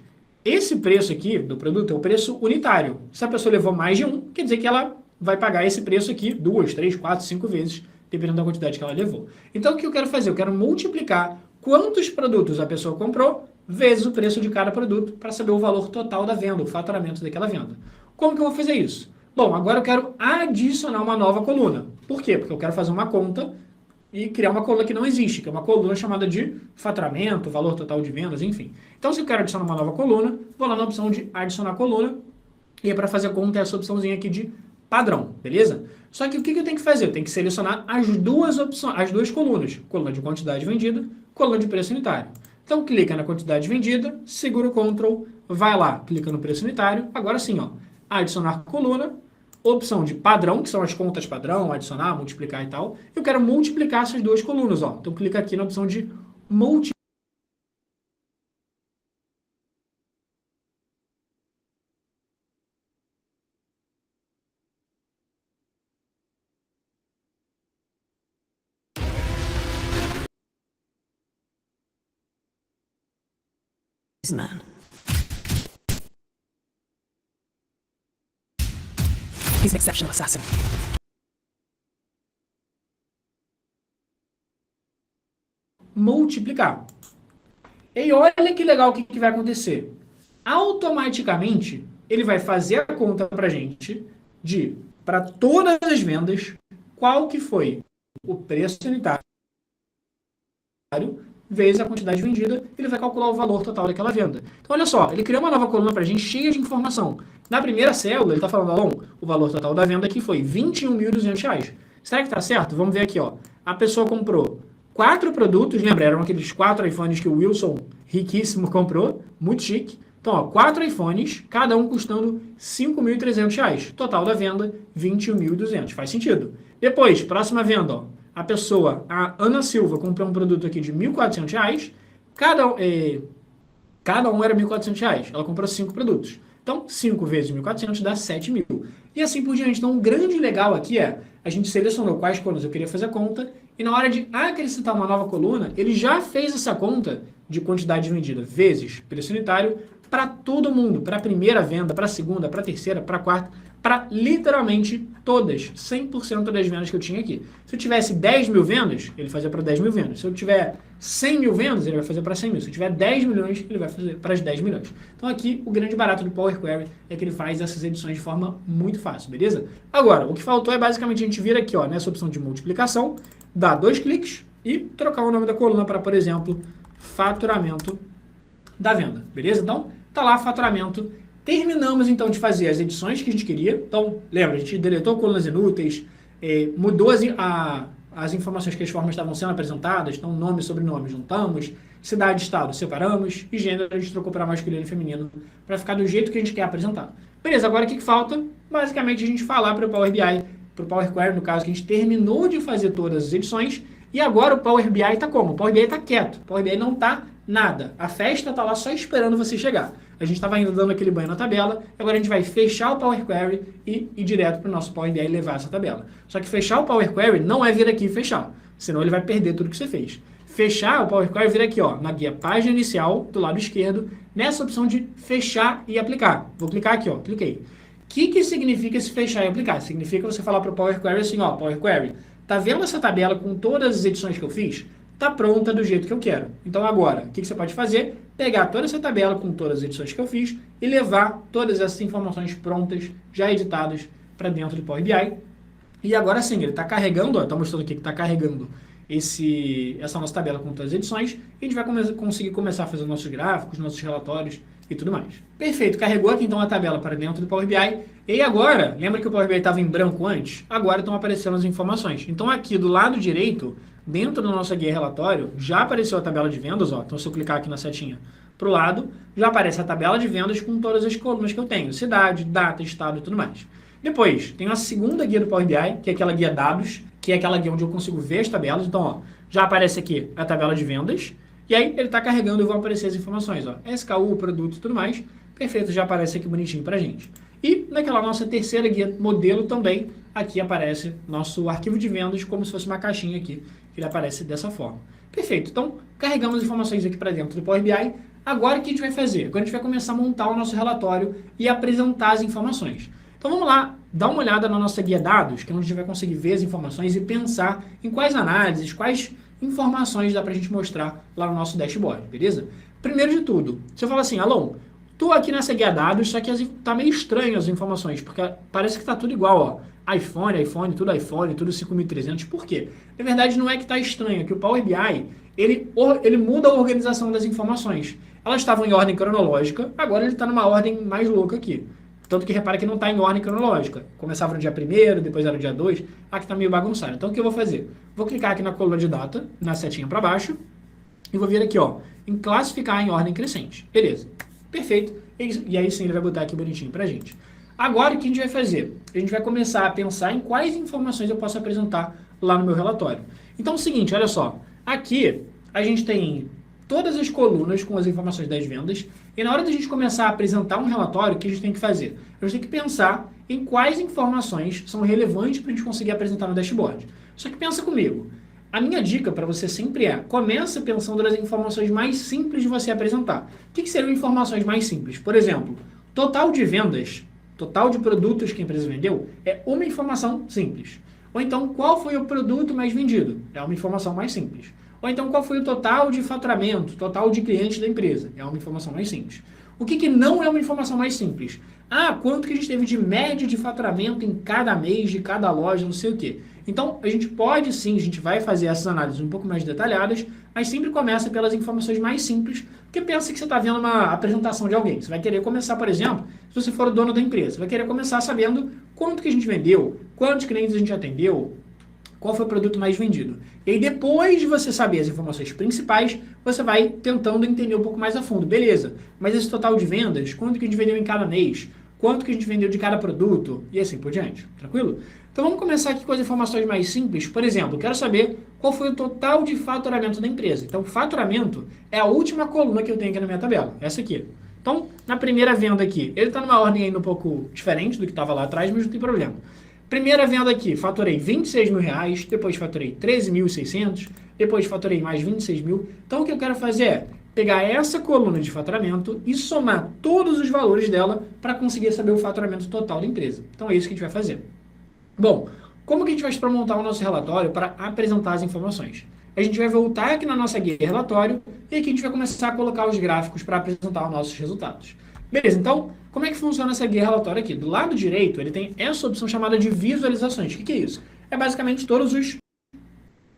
esse preço aqui do produto é o preço unitário. Se a pessoa levou mais de um, quer dizer que ela vai pagar esse preço aqui 2, 3, 4, 5 vezes, dependendo da quantidade que ela levou. Então, o que eu quero fazer? Eu quero multiplicar quantos produtos a pessoa comprou vezes o preço de cada produto para saber o valor total da venda, o faturamento daquela venda. Como que eu vou fazer isso? Bom, agora eu quero adicionar uma nova coluna. Por quê? Porque eu quero fazer uma conta e criar uma coluna que não existe, que é uma coluna chamada de faturamento, valor total de vendas, enfim. Então, se eu quero adicionar uma nova coluna, vou lá na opção de adicionar coluna, e é para fazer a conta é essa opçãozinha aqui de padrão, beleza? Só que o que eu tenho que fazer? Eu tenho que selecionar as duas opções, as duas colunas, coluna de quantidade vendida, coluna de preço unitário. Então, clica na quantidade vendida, segura o Ctrl, vai lá, clica no preço unitário, agora sim, ó, adicionar coluna, opção de padrão, que são as contas padrão, adicionar, multiplicar e tal. Eu quero multiplicar essas duas colunas, ó. Então, clica aqui na opção de multiplicar. Man. He's an exceptional assassin. Multiplicar. E olha que legal o que vai acontecer. Automaticamente, ele vai fazer a conta para a gente de, para todas as vendas, qual que foi o preço unitário vezes a quantidade vendida, ele vai calcular o valor total daquela venda. Então, olha só, ele criou uma nova coluna para a gente cheia de informação. Na primeira célula, ele está falando, bom, o valor total da venda aqui foi R$ 21.200. Será que está certo? Vamos ver aqui, ó. A pessoa comprou 4 produtos, lembra? Eram aqueles 4 iPhones que o Wilson, riquíssimo, comprou, muito chique. Então, ó, 4 iPhones, cada um custando R$ 5.300. Total da venda, R$ 21.200. Faz sentido. Depois, próxima venda, ó. A pessoa, a Ana Silva, comprou um produto aqui de R$ 1.400, cada um era R$ 1.400. Ela comprou 5 produtos. Então, 5 vezes 1.400 dá 7.000. E assim por diante. Então, um grande legal aqui é, a gente selecionou quais colunas eu queria fazer a conta, e na hora de acrescentar uma nova coluna, ele já fez essa conta de quantidade vendida vezes preço unitário para todo mundo, para a primeira venda, para a segunda, para a terceira, para a quarta, para literalmente todas, 100% das vendas que eu tinha aqui. Se eu tivesse 10 mil vendas, ele fazia para 10 mil vendas. Se eu tiver 100 mil vendas, ele vai fazer para 100 mil. Se eu tiver 10 milhões, ele vai fazer para as 10 milhões. Então aqui, o grande barato do Power Query é que ele faz essas edições de forma muito fácil, beleza? Agora, o que faltou é basicamente a gente vir aqui, ó, nessa opção de multiplicação, dar 2 cliques e trocar o nome da coluna para, por exemplo, faturamento da venda, beleza? Então, tá lá faturamento. Terminamos, então, de fazer as edições que a gente queria. Então, lembra, a gente deletou colunas inúteis, mudou as informações que as formas estavam sendo apresentadas, então, nome e sobrenome juntamos, cidade e estado separamos, e gênero a gente trocou para masculino e feminino, para ficar do jeito que a gente quer apresentar. Beleza, agora o que falta? Basicamente, a gente falar para o Power BI, para o Power Query, no caso, que a gente terminou de fazer todas as edições, e agora o Power BI está como? O Power BI está quieto, o Power BI não está nada. A festa está lá só esperando você chegar. A gente estava ainda dando aquele banho na tabela, agora a gente vai fechar o Power Query e ir direto para o nosso Power BI e levar essa tabela. Só que fechar o Power Query não é vir aqui e fechar, senão ele vai perder tudo que você fez. Fechar o Power Query é vir aqui, ó, na guia página inicial, do lado esquerdo, nessa opção de fechar e aplicar. Vou clicar aqui, ó, cliquei. O que significa esse fechar e aplicar? Significa você falar para o Power Query assim, ó, Power Query, tá vendo essa tabela com todas as edições que eu fiz? Tá pronta do jeito que eu quero. Então agora, o que você pode fazer? Pegar toda essa tabela com todas as edições que eu fiz e levar todas essas informações prontas, já editadas, para dentro do Power BI. E agora sim, ele está carregando, está mostrando aqui que está carregando essa nossa tabela com todas as edições, e a gente vai conseguir começar a fazer os nossos gráficos, nossos relatórios e tudo mais. Perfeito, carregou aqui então a tabela para dentro do Power BI, e agora, lembra que o Power BI estava em branco antes? Agora estão aparecendo as informações. Então aqui do lado direito, dentro da nossa guia relatório, já apareceu a tabela de vendas, ó. Então se eu clicar aqui na setinha para o lado, já aparece a tabela de vendas com todas as colunas que eu tenho, cidade, data, estado e tudo mais. Depois, tem a segunda guia do Power BI, que é aquela guia dados, que é aquela guia onde eu consigo ver as tabelas. Então, ó, já aparece aqui a tabela de vendas, E aí ele está carregando e vão aparecer as informações, ó, SKU, produto e tudo mais. Perfeito, já aparece aqui bonitinho para a gente. E naquela nossa terceira guia modelo também, aqui aparece nosso arquivo de vendas como se fosse uma caixinha aqui, que ele aparece dessa forma. Perfeito, então carregamos as informações aqui para dentro do Power BI. Agora o que a gente vai fazer? Agora a gente vai começar a montar o nosso relatório e apresentar as informações. Então vamos lá, dar uma olhada na nossa guia dados, que é onde a gente vai conseguir ver as informações e pensar em quais análises, quais informações dá para a gente mostrar lá no nosso dashboard, beleza? Primeiro de tudo, se eu falar assim, Alon, estou aqui nessa guia dados, só que tá meio estranho as informações, porque parece que está tudo igual, ó. iPhone, tudo 5.300. Por quê? Na verdade, não é que está estranho, é que o Power BI, ele muda a organização das informações. Elas estavam em ordem cronológica, agora ele está numa ordem mais louca aqui. Tanto que repara que não está em ordem cronológica. Começava no dia 1º, depois era no dia 2, aqui está meio bagunçado. Então o que eu vou fazer? Vou clicar aqui na coluna de data, na setinha para baixo, e vou vir aqui, ó, em classificar em ordem crescente. Beleza. Perfeito. E aí sim ele vai botar aqui bonitinho pra gente. Agora o que a gente vai fazer? A gente vai começar a pensar em quais informações eu posso apresentar lá no meu relatório. Então é o seguinte, olha só. Aqui a gente tem todas as colunas com as informações das vendas. E na hora da gente começar a apresentar um relatório, o que a gente tem que fazer? A gente tem que pensar em quais informações são relevantes para a gente conseguir apresentar no dashboard. Só que pensa comigo. A minha dica para você sempre é, começa pensando nas informações mais simples de você apresentar. O que seriam informações mais simples? Por exemplo, total de vendas, total de produtos que a empresa vendeu, é uma informação simples. Ou então, qual foi o produto mais vendido? É uma informação mais simples. Ou então, qual foi o total de faturamento, total de clientes da empresa? É uma informação mais simples. O que não é uma informação mais simples? Ah, quanto que a gente teve de média de faturamento em cada mês, de cada loja, não sei o quê. Então, a gente pode sim, a gente vai fazer essas análises um pouco mais detalhadas, mas sempre começa pelas informações mais simples, porque pensa que você está vendo uma apresentação de alguém. Você vai querer começar, por exemplo, se você for o dono da empresa, você vai querer começar sabendo quanto que a gente vendeu, quantos clientes a gente atendeu, qual foi o produto mais vendido. E aí, depois de você saber as informações principais, você vai tentando entender um pouco mais a fundo. Beleza, mas esse total de vendas, quanto que a gente vendeu em cada mês, quanto que a gente vendeu de cada produto, e assim por diante. Tranquilo? Então vamos começar aqui com as informações mais simples. Por exemplo, eu quero saber qual foi o total de faturamento da empresa. Então, faturamento é a última coluna que eu tenho aqui na minha tabela. Essa aqui. Então, na primeira venda aqui, ele está numa ordem ainda um pouco diferente do que estava lá atrás, mas não tem problema. Primeira venda aqui, faturei R$26 mil, depois faturei 13.600, depois faturei mais 26 mil. Então, o que eu quero fazer é pegar essa coluna de faturamento e somar todos os valores dela para conseguir saber o faturamento total da empresa. Então, é isso que a gente vai fazer. Bom, como que a gente faz para montar o nosso relatório para apresentar as informações? A gente vai voltar aqui na nossa guia relatório e aqui a gente vai começar a colocar os gráficos para apresentar os nossos resultados. Beleza, então, como é que funciona essa guia relatório aqui? Do lado direito, ele tem essa opção chamada de visualizações. O que é isso? É basicamente todos os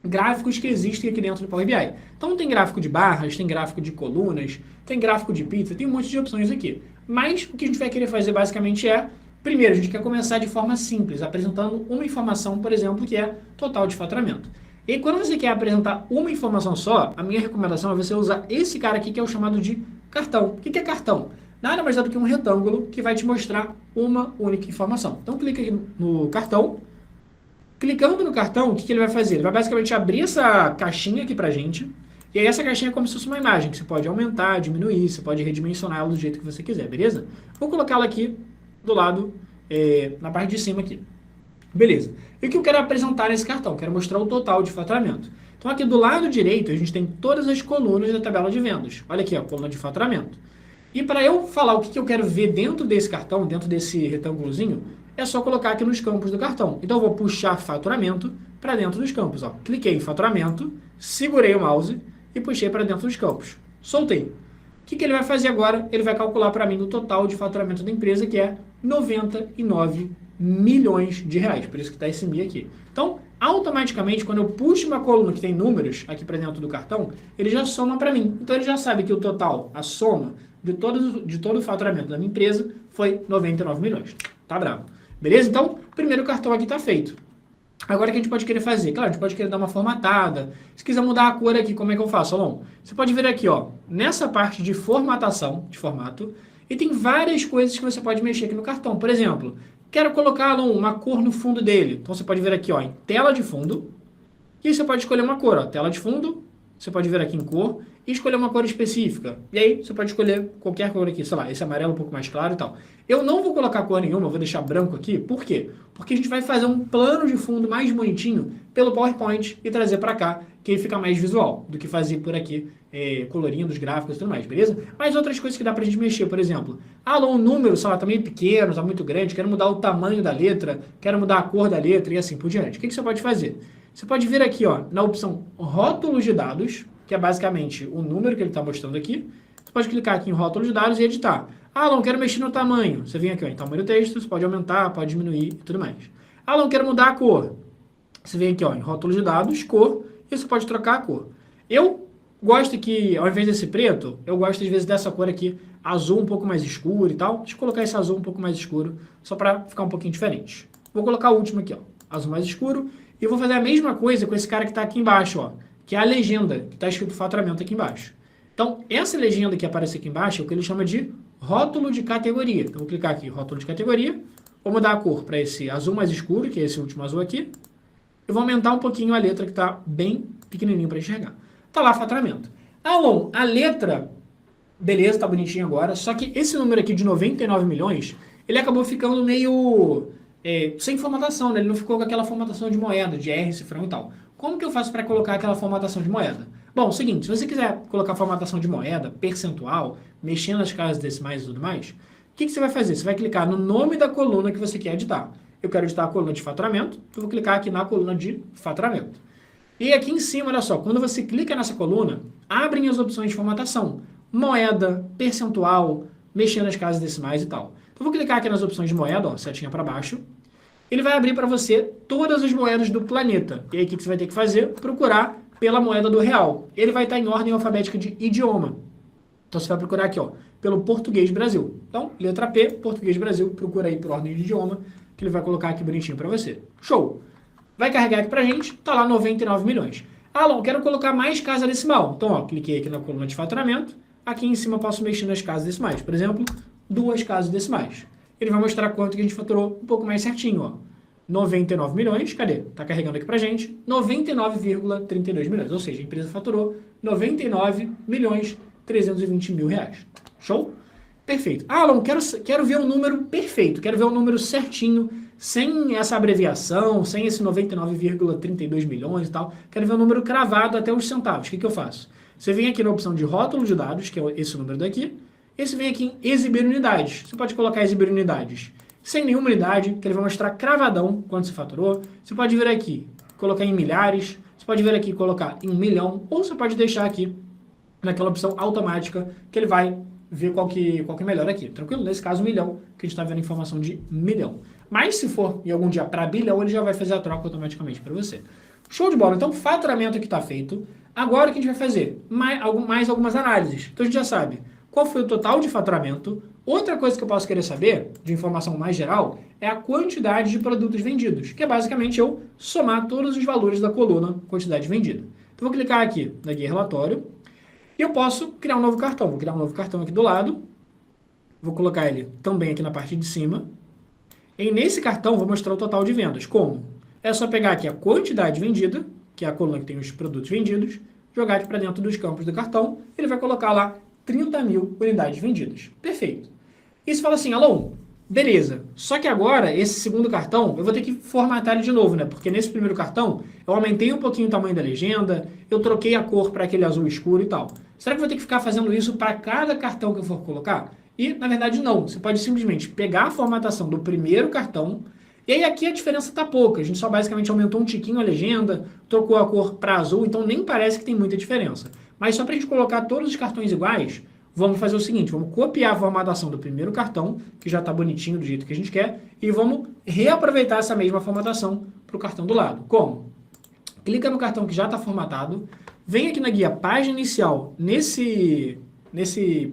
gráficos que existem aqui dentro do Power BI. Então, tem gráfico de barras, tem gráfico de colunas, tem gráfico de pizza, tem um monte de opções aqui. Mas o que a gente vai querer fazer basicamente é, primeiro, a gente quer começar de forma simples, apresentando uma informação, por exemplo, que é total de faturamento. E quando você quer apresentar uma informação só, a minha recomendação é você usar esse cara aqui, que é o chamado de cartão. O que é cartão? Nada mais é do que um retângulo que vai te mostrar uma única informação. Então, clica aqui no cartão. Clicando no cartão, o que ele vai fazer? Ele vai basicamente abrir essa caixinha aqui pra gente. E aí essa caixinha é como se fosse uma imagem, que você pode aumentar, diminuir, você pode redimensionar ela do jeito que você quiser, beleza? Vou colocá-la aqui do lado, na parte de cima aqui. Beleza. E o que eu quero apresentar nesse cartão? Quero mostrar o total de faturamento. Então aqui do lado direito, a gente tem todas as colunas da tabela de vendas. Olha aqui, ó, coluna de faturamento. E para eu falar o que eu quero ver dentro desse cartão, dentro desse retângulozinho, é só colocar aqui nos campos do cartão. Então eu vou puxar faturamento para dentro dos campos. Ó. Cliquei em faturamento, segurei o mouse e puxei para dentro dos campos. Soltei. O que ele vai fazer agora? Ele vai calcular para mim o total de faturamento da empresa, que é 99 milhões de reais. Por isso que está esse mi aqui. Então, automaticamente, quando eu puxo uma coluna que tem números aqui para dentro do cartão, ele já soma para mim. Então, ele já sabe que o total, a soma de todo o faturamento da minha empresa foi 99 milhões. Tá bravo. Beleza? Então, o primeiro cartão aqui está feito. Agora, o que a gente pode querer fazer? Claro, a gente pode querer dar uma formatada. Se quiser mudar a cor aqui, como é que eu faço, Alon? Você pode vir aqui, ó, nessa parte de formatação, de formato, e tem várias coisas que você pode mexer aqui no cartão. Por exemplo, quero colocar, Alon, uma cor no fundo dele. Então, você pode vir aqui, ó, em tela de fundo, e você pode escolher uma cor, ó, tela de fundo, você pode vir aqui em cor, e escolher uma cor específica. E aí você pode escolher qualquer cor aqui, sei lá, esse amarelo um pouco mais claro e tal. Eu não vou colocar cor nenhuma, eu vou deixar branco aqui. Por quê? Porque a gente vai fazer um plano de fundo mais bonitinho pelo PowerPoint e trazer para cá, que aí fica mais visual do que fazer por aqui, colorindo os gráficos e tudo mais, beleza? Mas outras coisas que dá pra gente mexer, por exemplo, o número, sei lá, tá meio pequeno, tá muito grande, quero mudar o tamanho da letra, quero mudar a cor da letra e assim por diante. O que você pode fazer? Você pode vir aqui, ó, na opção rótulos de dados, que é basicamente o número que ele está mostrando aqui. Você pode clicar aqui em rótulos de dados e editar. Não quero mexer no tamanho. Você vem aqui, ó, em tamanho do texto, você pode aumentar, pode diminuir e tudo mais. Não quero mudar a cor. Você vem aqui, ó, em rótulos de dados, cor, e você pode trocar a cor. Eu gosto que, ao invés desse preto, eu gosto às vezes dessa cor aqui, azul um pouco mais escuro e tal. Deixa eu colocar esse azul um pouco mais escuro, só para ficar um pouquinho diferente. Vou colocar o último aqui, ó, azul mais escuro. E vou fazer a mesma coisa com esse cara que está aqui embaixo, ó, que é a legenda, que está escrito faturamento aqui embaixo. Então, essa legenda que aparece aqui embaixo é o que ele chama de rótulo de categoria. Então, vou clicar aqui, rótulo de categoria, vou mudar a cor para esse azul mais escuro, que é esse último azul aqui. Eu vou aumentar um pouquinho a letra, que está bem pequenininho para enxergar. Está lá, faturamento. Alon, a letra, beleza, está bonitinho agora, só que esse número aqui de 99 milhões, ele acabou ficando meio... sem formatação, né? Ele não ficou com aquela formatação de moeda, de R, cifrão e tal. Como que eu faço para colocar aquela formatação de moeda? Bom, seguinte, se você quiser colocar formatação de moeda, percentual, mexendo nas casas decimais e tudo mais, o que você vai fazer? Você vai clicar no nome da coluna que você quer editar. Eu quero editar a coluna de faturamento, eu vou clicar aqui na coluna de faturamento. E aqui em cima, olha só, quando você clica nessa coluna, abrem as opções de formatação. Moeda, percentual, mexendo nas casas decimais e tal. Então, eu vou clicar aqui nas opções de moeda, ó, setinha para baixo. Ele vai abrir para você todas as moedas do planeta. E aí, o que você vai ter que fazer? Procurar pela moeda do real. Ele vai estar em ordem alfabética de idioma. Então, você vai procurar aqui, ó, pelo português Brasil. Então, letra P, português Brasil, procura aí por ordem de idioma, que ele vai colocar aqui bonitinho para você. Show! Vai carregar aqui pra gente, tá lá 99 milhões. Alon, quero colocar mais casa decimal. Então, ó, cliquei aqui na coluna de faturamento. Aqui em cima eu posso mexer nas casas decimais. Por exemplo, 2 casas decimais. Ele vai mostrar quanto que a gente faturou um pouco mais certinho, ó. 99 milhões, cadê? Tá carregando aqui pra gente. 99,32 milhões. Ou seja, a empresa faturou 99 milhões 320 mil reais. Show? Perfeito. Alon, quero ver o número perfeito. Quero ver o número certinho, sem essa abreviação, sem esse 99,32 milhões e tal. Quero ver o número cravado até os centavos. O que eu faço? Você vem aqui na opção de rótulo de dados, que é esse número daqui. Esse vem aqui em exibir unidades. Você pode colocar exibir unidades sem nenhuma unidade, que ele vai mostrar cravadão quanto você faturou. Você pode vir aqui, colocar em milhares. Você pode vir aqui e colocar em 1 milhão. Ou você pode deixar aqui naquela opção automática, que ele vai ver qual que é melhor aqui. Tranquilo? Nesse caso, 1 milhão, que a gente está vendo informação de 1 milhão. Mas se for em algum dia para bilhão, ele já vai fazer a troca automaticamente para você. Show de bola. Então, o faturamento aqui está feito. Agora, o que a gente vai fazer? Mais algumas análises. Então, a gente já sabe qual foi o total de faturamento. Outra coisa que eu posso querer saber, de informação mais geral, é a quantidade de produtos vendidos, que é basicamente eu somar todos os valores da coluna quantidade vendida. Então, vou clicar aqui na guia relatório e eu posso criar um novo cartão. Vou criar um novo cartão aqui do lado. Vou colocar ele também aqui na parte de cima. E nesse cartão, vou mostrar o total de vendas. Como? É só pegar aqui a quantidade vendida, que é a coluna que tem os produtos vendidos, jogar aqui para dentro dos campos do cartão, ele vai colocar lá 30 mil unidades vendidas. Perfeito. E você fala assim, Alon, beleza, só que agora, esse segundo cartão, eu vou ter que formatar ele de novo, né? Porque nesse primeiro cartão, eu aumentei um pouquinho o tamanho da legenda, eu troquei a cor para aquele azul escuro e tal. Será que eu vou ter que ficar fazendo isso para cada cartão que eu for colocar? E, na verdade, não. Você pode simplesmente pegar a formatação do primeiro cartão, e aí aqui a diferença está pouca. A gente só basicamente aumentou um tiquinho a legenda, trocou a cor para azul, então nem parece que tem muita diferença. Mas só para a gente colocar todos os cartões iguais, vamos fazer o seguinte, vamos copiar a formatação do primeiro cartão, que já está bonitinho do jeito que a gente quer, e vamos reaproveitar essa mesma formatação para o cartão do lado. Como? Clica no cartão que já está formatado, vem aqui na guia página inicial, nesse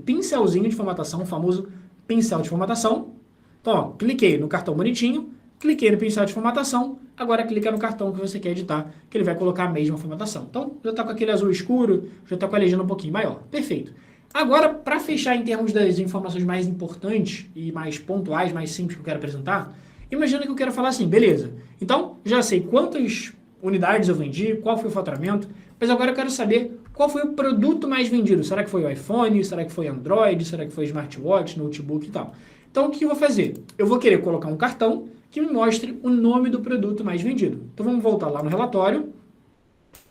pincelzinho de formatação, o famoso pincel de formatação. Então, ó, cliquei no cartão bonitinho, cliquei no pincel de formatação, agora clica no cartão que você quer editar, que ele vai colocar a mesma formatação. Então, já está com aquele azul escuro, já está com a legenda um pouquinho maior. Perfeito. Agora, para fechar em termos das informações mais importantes e mais pontuais, mais simples que eu quero apresentar, imagina que eu quero falar assim, beleza, então já sei quantas unidades eu vendi, qual foi o faturamento, mas agora eu quero saber qual foi o produto mais vendido? Será que foi o iPhone? Será que foi Android? Será que foi smartwatch, notebook e tal? Então, o que eu vou fazer? Eu vou querer colocar um cartão que me mostre o nome do produto mais vendido. Então, vamos voltar lá no relatório.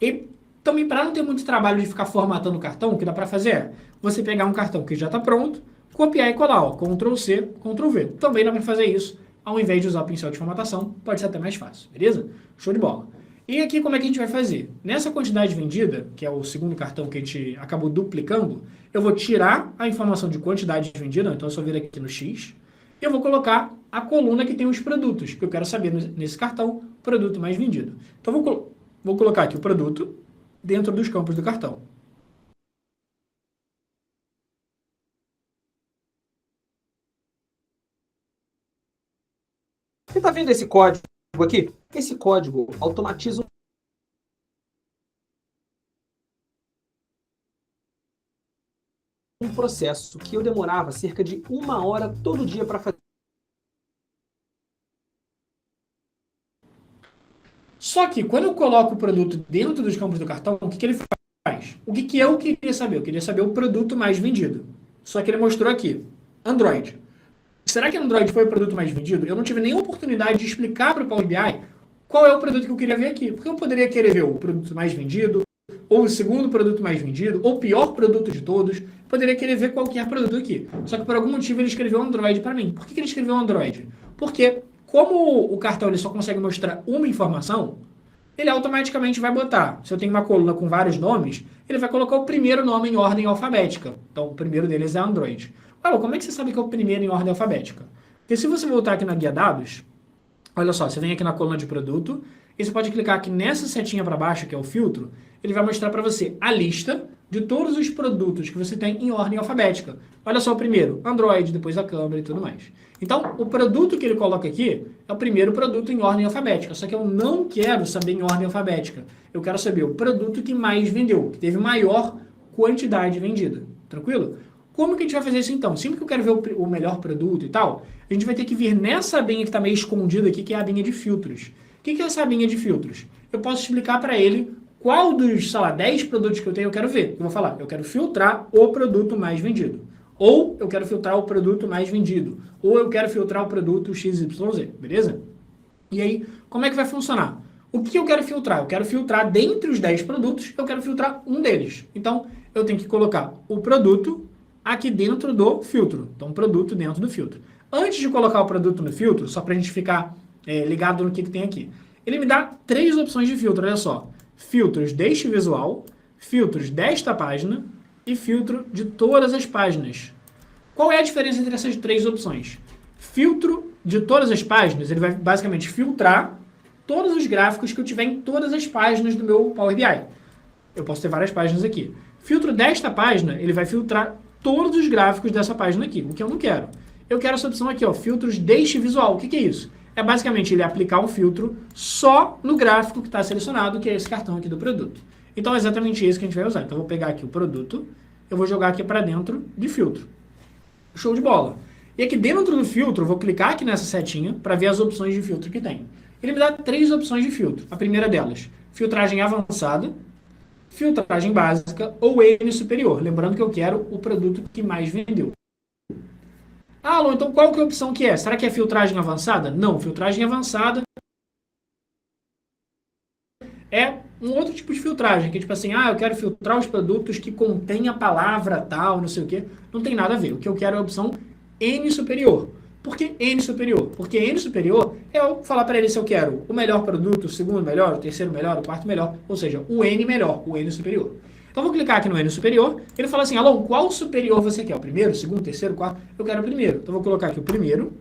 E também, para não ter muito trabalho de ficar formatando o cartão, o que dá para fazer é você pegar um cartão que já está pronto, copiar e colar, ó, Ctrl+C, Ctrl+V. Também dá para fazer isso, ao invés de usar o pincel de formatação, pode ser até mais fácil, beleza? Show de bola. E aqui, como é que a gente vai fazer? Nessa quantidade vendida, que é o segundo cartão que a gente acabou duplicando, eu vou tirar a informação de quantidade vendida, então eu só vir aqui no X, e eu vou colocar a coluna que tem os produtos, que eu quero saber nesse cartão, produto mais vendido. Então, vou colocar aqui o produto dentro dos campos do cartão. Você está vendo esse código aqui? Esse código automatiza um processo que eu demorava cerca de 1 hora todo dia para fazer. Só que quando eu coloco o produto dentro dos campos do cartão, o que ele faz? O que eu queria saber? Eu queria saber o produto mais vendido. Só que ele mostrou aqui, Android. Será que Android foi o produto mais vendido? Eu não tive nenhuma oportunidade de explicar para o Power BI qual é o produto que eu queria ver aqui. Porque eu poderia querer ver o produto mais vendido, ou o segundo produto mais vendido, ou o pior produto de todos. Poderia querer ver qualquer produto aqui. Só que por algum motivo ele escreveu Android para mim. Por que ele escreveu Android? Porque como o cartão ele só consegue mostrar uma informação, ele automaticamente vai botar. Se eu tenho uma coluna com vários nomes, ele vai colocar o primeiro nome em ordem alfabética. Então o primeiro deles é Android. Olha, como é que você sabe que é o primeiro em ordem alfabética? Porque se você voltar aqui na guia dados, olha só, você vem aqui na coluna de produto, e você pode clicar aqui nessa setinha para baixo, que é o filtro, ele vai mostrar para você a lista de todos os produtos que você tem em ordem alfabética. Olha só o primeiro, Android, depois a câmera e tudo mais. Então, o produto que ele coloca aqui é o primeiro produto em ordem alfabética, só que eu não quero saber em ordem alfabética. Eu quero saber o produto que mais vendeu, que teve maior quantidade vendida. Tranquilo? Como que a gente vai fazer isso então? Sempre que eu quero ver o melhor produto e tal, a gente vai ter que vir nessa abinha que está meio escondida aqui, que é a abinha de filtros. O que é essa abinha de filtros? Eu posso explicar para ele qual dos, sei lá, 10 produtos que eu tenho eu quero ver. Eu vou falar, eu quero filtrar o produto mais vendido. Ou eu quero filtrar o produto mais vendido. Ou eu quero filtrar o produto XYZ, beleza? E aí, como é que vai funcionar? O que eu quero filtrar? Eu quero filtrar dentre os 10 produtos, eu quero filtrar um deles. Então, eu tenho que colocar o produto aqui dentro do filtro. Então, produto dentro do filtro. Antes de colocar o produto no filtro, só para a gente ficar ligado no que tem aqui, ele me dá 3 opções de filtro, olha só. Filtros deste visual, filtros desta página e filtro de todas as páginas. Qual é a diferença entre essas 3 opções? Filtro de todas as páginas, ele vai basicamente filtrar todos os gráficos que eu tiver em todas as páginas do meu Power BI. Eu posso ter várias páginas aqui. Filtro desta página, ele vai filtrar todos os gráficos dessa página aqui, o que eu não quero. Eu quero essa opção aqui, ó, filtros deste visual. O que é isso? É basicamente ele aplicar um filtro só no gráfico que está selecionado, que é esse cartão aqui do produto. Então é exatamente isso que a gente vai usar. Então eu vou pegar aqui o produto, eu vou jogar aqui para dentro de filtro. Show de bola. E aqui dentro do filtro, eu vou clicar aqui nessa setinha para ver as opções de filtro que tem. Ele me dá 3 opções de filtro. A primeira delas, filtragem avançada, filtragem básica ou N superior. Lembrando que eu quero o produto que mais vendeu. Ah, Alon, então qual que é a opção que é? Será que é filtragem avançada? Não, filtragem avançada é um outro tipo de filtragem, que é tipo assim, eu quero filtrar os produtos que contêm a palavra tal, não sei o quê. Não tem nada a ver. O que eu quero é a opção N superior. Por que N superior? Porque N superior é eu falar para ele se eu quero o melhor produto, o segundo melhor, o terceiro melhor, o quarto melhor, ou seja, o N melhor, o N superior. Então, eu vou clicar aqui no N superior, ele fala assim, Alon, qual superior você quer? O primeiro, o segundo, o terceiro, o quarto? Eu quero o primeiro. Então, eu vou colocar aqui o primeiro.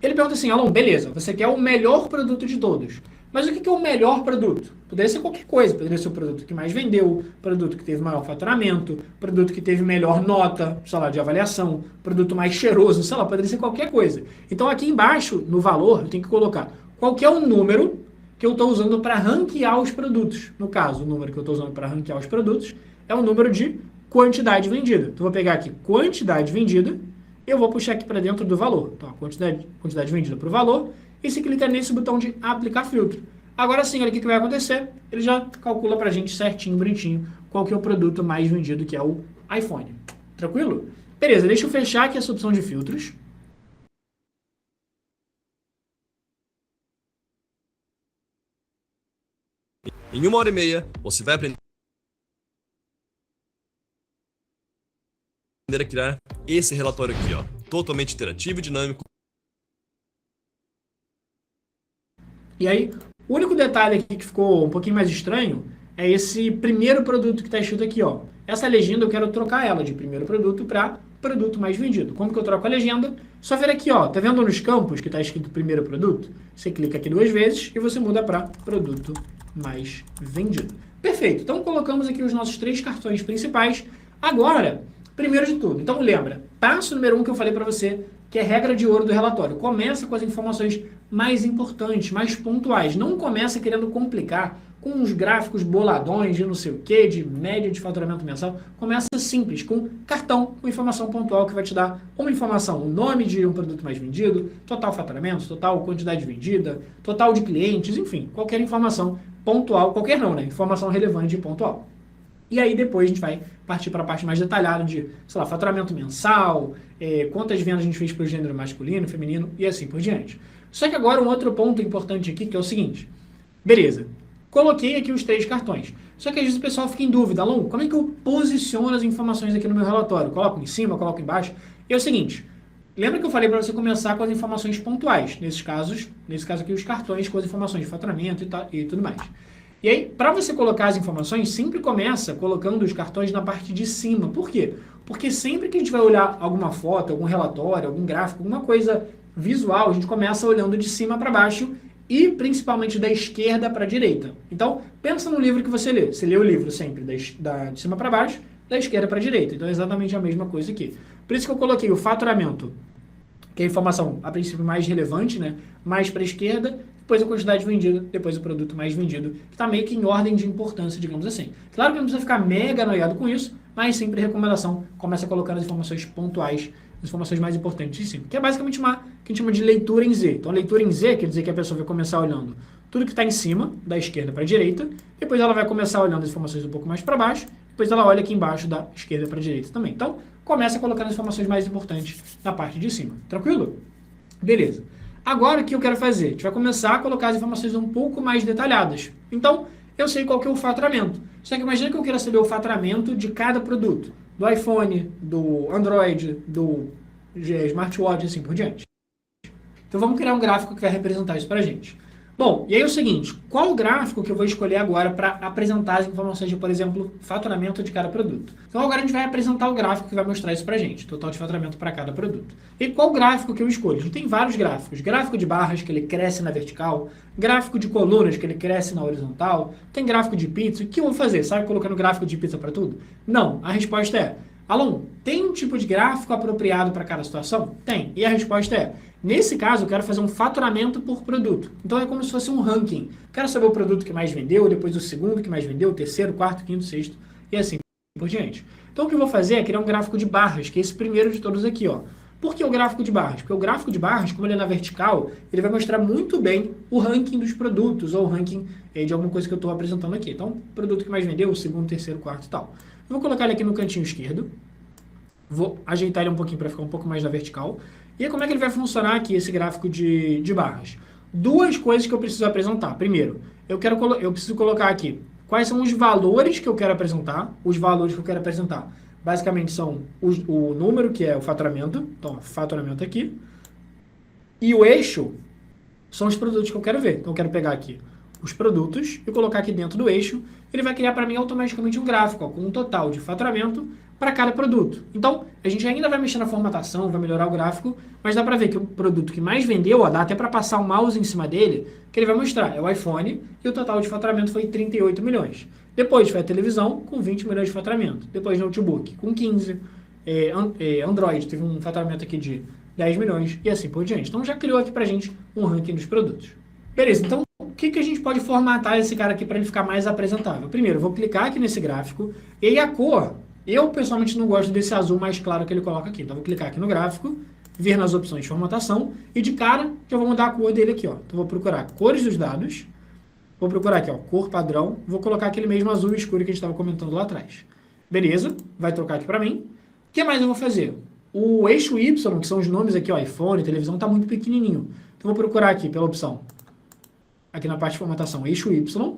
Ele pergunta assim, Alon, beleza, você quer o melhor produto de todos. Mas o que é o melhor produto? Poderia ser qualquer coisa, poderia ser o produto que mais vendeu, produto que teve maior faturamento, produto que teve melhor nota, sei lá, de avaliação, produto mais cheiroso, sei lá, poderia ser qualquer coisa. Então, aqui embaixo, no valor, eu tenho que colocar qual que é o número que eu estou usando para ranquear os produtos. No caso, o número que eu estou usando para ranquear os produtos é o número de quantidade vendida. Então, eu vou pegar aqui quantidade vendida e eu vou puxar aqui para dentro do valor. Então, a quantidade vendida para o valor, e se clica nesse botão de aplicar filtro. Agora sim, olha o que vai acontecer. Ele já calcula para a gente certinho, bonitinho, qual que é o produto mais vendido, que é o iPhone. Tranquilo? Beleza, deixa eu fechar aqui essa opção de filtros. Em 1 hora e meia, você vai aprender a criar esse relatório aqui, ó, totalmente interativo e dinâmico. E aí, o único detalhe aqui que ficou um pouquinho mais estranho é esse primeiro produto que está escrito aqui, ó. Essa legenda eu quero trocar ela de primeiro produto para produto mais vendido. Como que eu troco a legenda? Só ver aqui, ó, tá vendo nos campos que está escrito primeiro produto? Você clica aqui 2 vezes e você muda para produto mais vendido. Perfeito. Então colocamos aqui os nossos 3 cartões principais. Agora, primeiro de tudo, então lembra, passo número 1 que eu falei para você, que é regra de ouro do relatório. Começa com as informações mais importantes, mais pontuais. Não começa querendo complicar com uns gráficos boladões de não sei o que, de média de faturamento mensal. Começa simples, com cartão, com informação pontual que vai te dar uma informação, o nome de um produto mais vendido, total faturamento, total quantidade vendida, total de clientes, enfim, qualquer informação pontual, qualquer não, né? Informação relevante e pontual. E aí depois a gente vai partir para a parte mais detalhada de, sei lá, faturamento mensal, quantas vendas a gente fez para o gênero masculino, feminino e assim por diante. Só que agora um outro ponto importante aqui que é o seguinte. Beleza, coloquei aqui os 3 cartões. Só que às vezes o pessoal fica em dúvida, Alon, como é que eu posiciono as informações aqui no meu relatório? Coloco em cima, coloco embaixo? E é o seguinte, lembra que eu falei para você começar com as informações pontuais? Nesse caso aqui os cartões com as informações de faturamento e tudo mais. E aí, para você colocar as informações, sempre começa colocando os cartões na parte de cima. Por quê? Porque sempre que a gente vai olhar alguma foto, algum relatório, algum gráfico, alguma coisa visual, a gente começa olhando de cima para baixo e principalmente da esquerda para a direita. Então, pensa no livro que você lê. Você lê o livro sempre de cima para baixo, da esquerda para a direita. Então, é exatamente a mesma coisa aqui. Por isso que eu coloquei o faturamento, que é a informação, a princípio, mais relevante, né? Mais para a esquerda, depois a quantidade vendida, depois o produto mais vendido, que está meio que em ordem de importância, digamos assim. Claro que não precisa ficar mega noiado com isso, mas sempre recomendação, começa colocando as informações pontuais, as informações mais importantes em cima, que é basicamente uma que a gente chama de leitura em Z. Então, leitura em Z quer dizer que a pessoa vai começar olhando tudo que está em cima, da esquerda para a direita, depois ela vai começar olhando as informações um pouco mais para baixo, depois ela olha aqui embaixo da esquerda para a direita também. Então, começa colocando as informações mais importantes na parte de cima. Tranquilo? Beleza. Agora, o que eu quero fazer? A gente vai começar a colocar as informações um pouco mais detalhadas. Então, eu sei qual que é o faturamento. Só que imagina que eu queira saber o faturamento de cada produto. Do iPhone, do Android, do smartwatch e assim por diante. Então, vamos criar um gráfico que vai representar isso pra gente. Bom, e aí é o seguinte, qual o gráfico que eu vou escolher agora para apresentar as informações de, por exemplo, faturamento de cada produto? Então agora a gente vai apresentar o gráfico que vai mostrar isso pra gente, total de faturamento para cada produto. E qual gráfico que eu escolho? A gente tem vários gráficos. Gráfico de barras, que ele cresce na vertical, gráfico de colunas, que ele cresce na horizontal, tem gráfico de pizza. O que eu vou fazer? Sabe colocando gráfico de pizza para tudo? Não, a resposta é, Alon, tem um tipo de gráfico apropriado para cada situação? Tem. E a resposta é, nesse caso, eu quero fazer um faturamento por produto. Então, é como se fosse um ranking. Quero saber o produto que mais vendeu, depois o segundo que mais vendeu, o terceiro, quarto, quinto, sexto, e assim por diante. Então, o que eu vou fazer é criar um gráfico de barras, que é esse primeiro de todos aqui, ó. Por que o gráfico de barras? Porque o gráfico de barras, como ele é na vertical, ele vai mostrar muito bem o ranking dos produtos, ou o ranking de alguma coisa que eu estou apresentando aqui. Então, produto que mais vendeu, o segundo, terceiro, quarto e tal. Eu vou colocar ele aqui no cantinho esquerdo. Vou ajeitar ele um pouquinho para ficar um pouco mais na vertical. E aí, como é que ele vai funcionar aqui, esse gráfico de barras? Duas coisas que eu preciso apresentar. Primeiro, eu preciso colocar aqui quais são os valores que eu quero apresentar. Os valores que eu quero apresentar, basicamente, são o número, que é o faturamento. Então, faturamento aqui. E o eixo são os produtos que eu quero ver. Então, eu quero pegar aqui os produtos e colocar aqui dentro do eixo. Ele vai criar para mim automaticamente um gráfico, ó, com um total de faturamento para cada produto. Então, a gente ainda vai mexer na formatação, vai melhorar o gráfico, mas dá para ver que o produto que mais vendeu, ó, dá até para passar o mouse em cima dele, que ele vai mostrar, é o iPhone, e o total de faturamento foi 38 milhões. Depois foi a televisão, com 20 milhões de faturamento. Depois notebook, com 15. Android, teve um faturamento aqui de 10 milhões, e assim por diante. Então, já criou aqui para a gente um ranking dos produtos. Beleza, então, o que a gente pode formatar esse cara aqui para ele ficar mais apresentável? Primeiro, eu vou clicar aqui nesse gráfico, e aí a cor, eu pessoalmente não gosto desse azul mais claro que ele coloca aqui. Então, vou clicar aqui no gráfico, vir nas opções de formatação, e de cara, já vou mudar a cor dele aqui, ó. Então, vou procurar cores dos dados, Vou procurar aqui, ó, cor padrão. Vou colocar aquele mesmo azul escuro que a gente estava comentando lá atrás. Beleza, vai trocar aqui para mim. O que mais eu vou fazer? O eixo Y, que são os nomes aqui, ó, iPhone, televisão, está muito pequenininho. Então, vou procurar aqui pela opção, aqui na parte de formatação, eixo Y.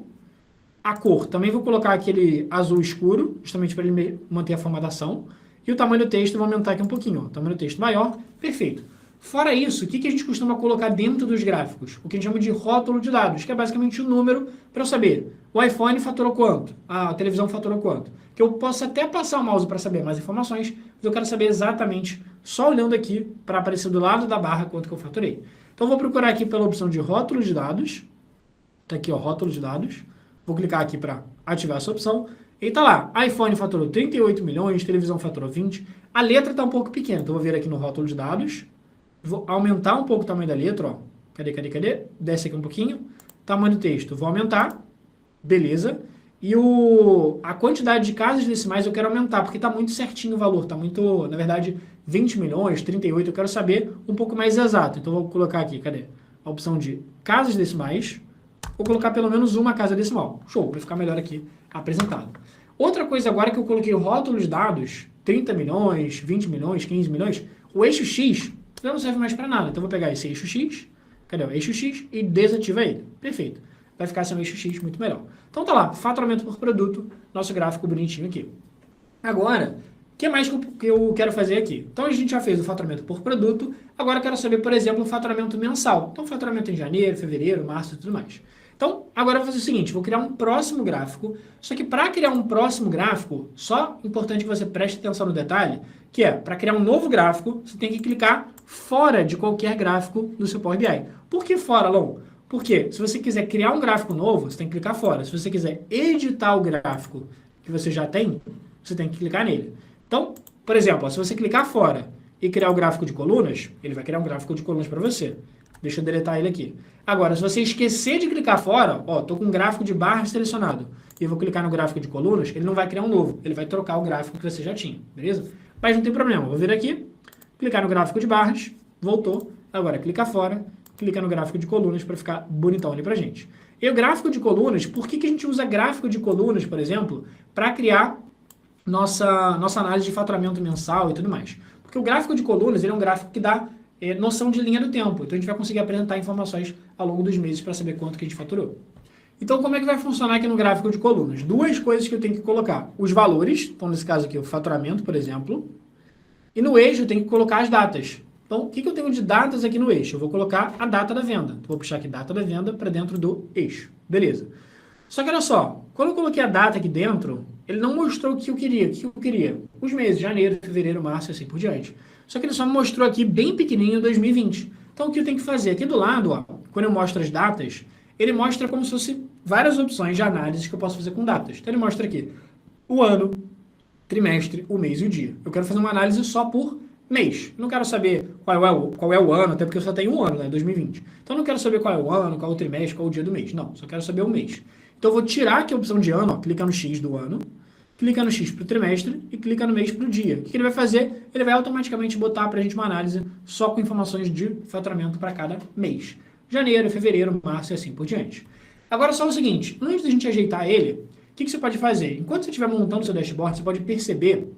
A cor, também vou colocar aquele azul escuro, justamente para ele manter a formatação. E o tamanho do texto, eu vou aumentar aqui um pouquinho, ó, tamanho do texto maior, perfeito. Fora isso, o que a gente costuma colocar dentro dos gráficos? O que a gente chama de rótulo de dados, que é basicamente o número para eu saber. O iPhone faturou quanto? A televisão faturou quanto? Que eu posso até passar o mouse para saber mais informações, mas eu quero saber exatamente, só olhando aqui, para aparecer do lado da barra quanto que eu faturei. Então, vou procurar aqui pela opção de rótulo de dados. Está aqui, ó, rótulo de dados. Vou clicar aqui para ativar essa opção. E está lá, iPhone faturou 38 milhões, televisão faturou 20. A letra está um pouco pequena, então vou vir aqui no rótulo de dados. Vou aumentar um pouco o tamanho da letra, ó. Cadê? Desce aqui um pouquinho. Tamanho do texto, vou aumentar. Beleza. E a quantidade de casas decimais eu quero aumentar, porque está muito certinho o valor. Está muito, na verdade, 20 milhões, 38. Eu quero saber um pouco mais exato. Então, vou colocar aqui, a opção de casas decimais. Vou colocar pelo menos uma casa decimal. Show, para ficar melhor aqui apresentado. Outra coisa agora que eu coloquei o rótulo de dados, 30 milhões, 20 milhões, 15 milhões, o eixo X já não serve mais para nada. Então, vou pegar esse eixo X, o eixo X e desativar ele. Perfeito. Vai ficar sem o eixo X muito melhor. Então, tá lá, faturamento por produto, nosso gráfico bonitinho aqui. Agora, o que mais que eu quero fazer aqui? Então, a gente já fez o faturamento por produto, agora eu quero saber, por exemplo, o faturamento mensal. Então, faturamento em janeiro, fevereiro, março e tudo mais. Então, agora eu vou fazer o seguinte, vou criar um próximo gráfico, só que para criar um próximo gráfico, só importante que você preste atenção no detalhe, que é, para criar um novo gráfico, você tem que clicar fora de qualquer gráfico do seu Power BI. Por que fora, Alon? Porque se você quiser criar um gráfico novo, você tem que clicar fora. Se você quiser editar o gráfico que você já tem, você tem que clicar nele. Então, por exemplo, ó, se você clicar fora e criar o gráfico de colunas, ele vai criar um gráfico de colunas para você. Deixa eu deletar ele aqui. Agora, se você esquecer de clicar fora, ó, tô com um gráfico de barras selecionado, e eu vou clicar no gráfico de colunas, ele não vai criar um novo, ele vai trocar o gráfico que você já tinha, beleza? Mas não tem problema, vou vir aqui, clicar no gráfico de barras, voltou, agora clica fora, clica no gráfico de colunas para ficar bonitão ali pra gente. E o gráfico de colunas, por que a gente usa gráfico de colunas, por exemplo, para criar nossa análise de faturamento mensal e tudo mais? Porque o gráfico de colunas, ele é um gráfico que dá noção de linha do tempo. Então, a gente vai conseguir apresentar informações ao longo dos meses para saber quanto que a gente faturou. Então, como é que vai funcionar aqui no gráfico de colunas? Duas coisas que eu tenho que colocar. Os valores, então, nesse caso aqui, o faturamento, por exemplo. E no eixo, eu tenho que colocar as datas. Então, o que eu tenho de datas aqui no eixo? Eu vou colocar a data da venda. Então, vou puxar aqui data da venda para dentro do eixo. Beleza. Só que olha só, quando eu coloquei a data aqui dentro, ele não mostrou o que eu queria. O que eu queria? Os meses, janeiro, fevereiro, março e assim por diante. Só que ele só me mostrou aqui bem pequenininho 2020. Então, o que eu tenho que fazer? Aqui do lado, ó, quando eu mostro as datas, ele mostra como se fosse várias opções de análise que eu posso fazer com datas. Então, ele mostra aqui o ano, trimestre, o mês e o dia. Eu quero fazer uma análise só por mês. Eu não quero saber qual é o ano, até porque eu só tenho um ano, né, 2020. Então, eu não quero saber qual é o ano, qual é o trimestre, qual é o dia do mês. Não, só quero saber o mês. Então, eu vou tirar aqui a opção de ano, ó, clica no X do ano, clica no X para o trimestre e clica no mês para o dia. O que ele vai fazer? Ele vai automaticamente botar para a gente uma análise só com informações de faturamento para cada mês. Janeiro, fevereiro, março e assim por diante. Agora só o seguinte, antes da gente ajeitar ele, o que você pode fazer? Enquanto você estiver montando o seu dashboard, você pode perceber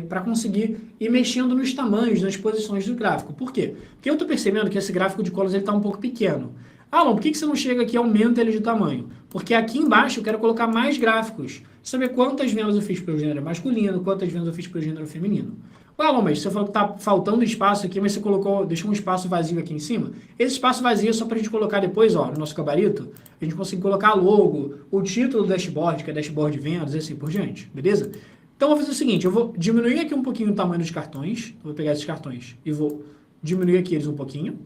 para conseguir ir mexendo nos tamanhos, nas posições do gráfico. Por quê? Porque eu estou percebendo que esse gráfico de colas está um pouco pequeno. Ah, Alon, por que você não chega aqui e aumenta ele de tamanho? Porque aqui embaixo eu quero colocar mais gráficos. Saber quantas vendas eu fiz pelo gênero masculino, quantas vendas eu fiz pelo gênero feminino. Ué, Alon, mas você falou que está faltando espaço aqui, mas você deixou um espaço vazio aqui em cima. Esse espaço vazio é só para a gente colocar depois, ó, no nosso gabarito, a gente conseguir colocar logo, o título do dashboard, que é dashboard de vendas e assim por diante, beleza? Então, eu vou fazer o seguinte, eu vou diminuir aqui um pouquinho o tamanho dos cartões, eu vou pegar esses cartões e vou diminuir aqui eles um pouquinho.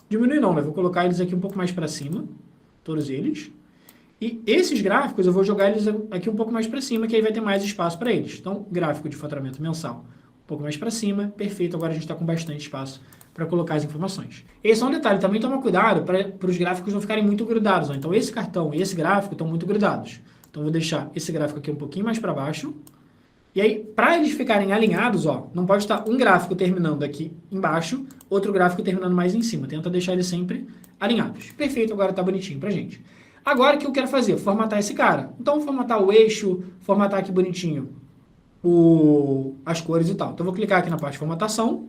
Diminuir não, né? Vou colocar eles aqui um pouco mais para cima, todos eles. E esses gráficos eu vou jogar eles aqui um pouco mais para cima, que aí vai ter mais espaço para eles. Então, gráfico de faturamento mensal, um pouco mais para cima, perfeito. Agora a gente está com bastante espaço para colocar as informações. Esse é um detalhe, também toma cuidado para os gráficos não ficarem muito grudados. Ó. Então, esse cartão e esse gráfico estão muito grudados. Então, eu vou deixar esse gráfico aqui um pouquinho mais para baixo. E aí, para eles ficarem alinhados, ó, não pode estar um gráfico terminando aqui embaixo, outro gráfico terminando mais em cima. Tenta deixar eles sempre alinhados. Perfeito, agora está bonitinho pra gente. Agora, o que eu quero fazer? Formatar esse cara. Então, formatar o eixo, formatar aqui bonitinho as cores e tal. Então, eu vou clicar aqui na parte de formatação.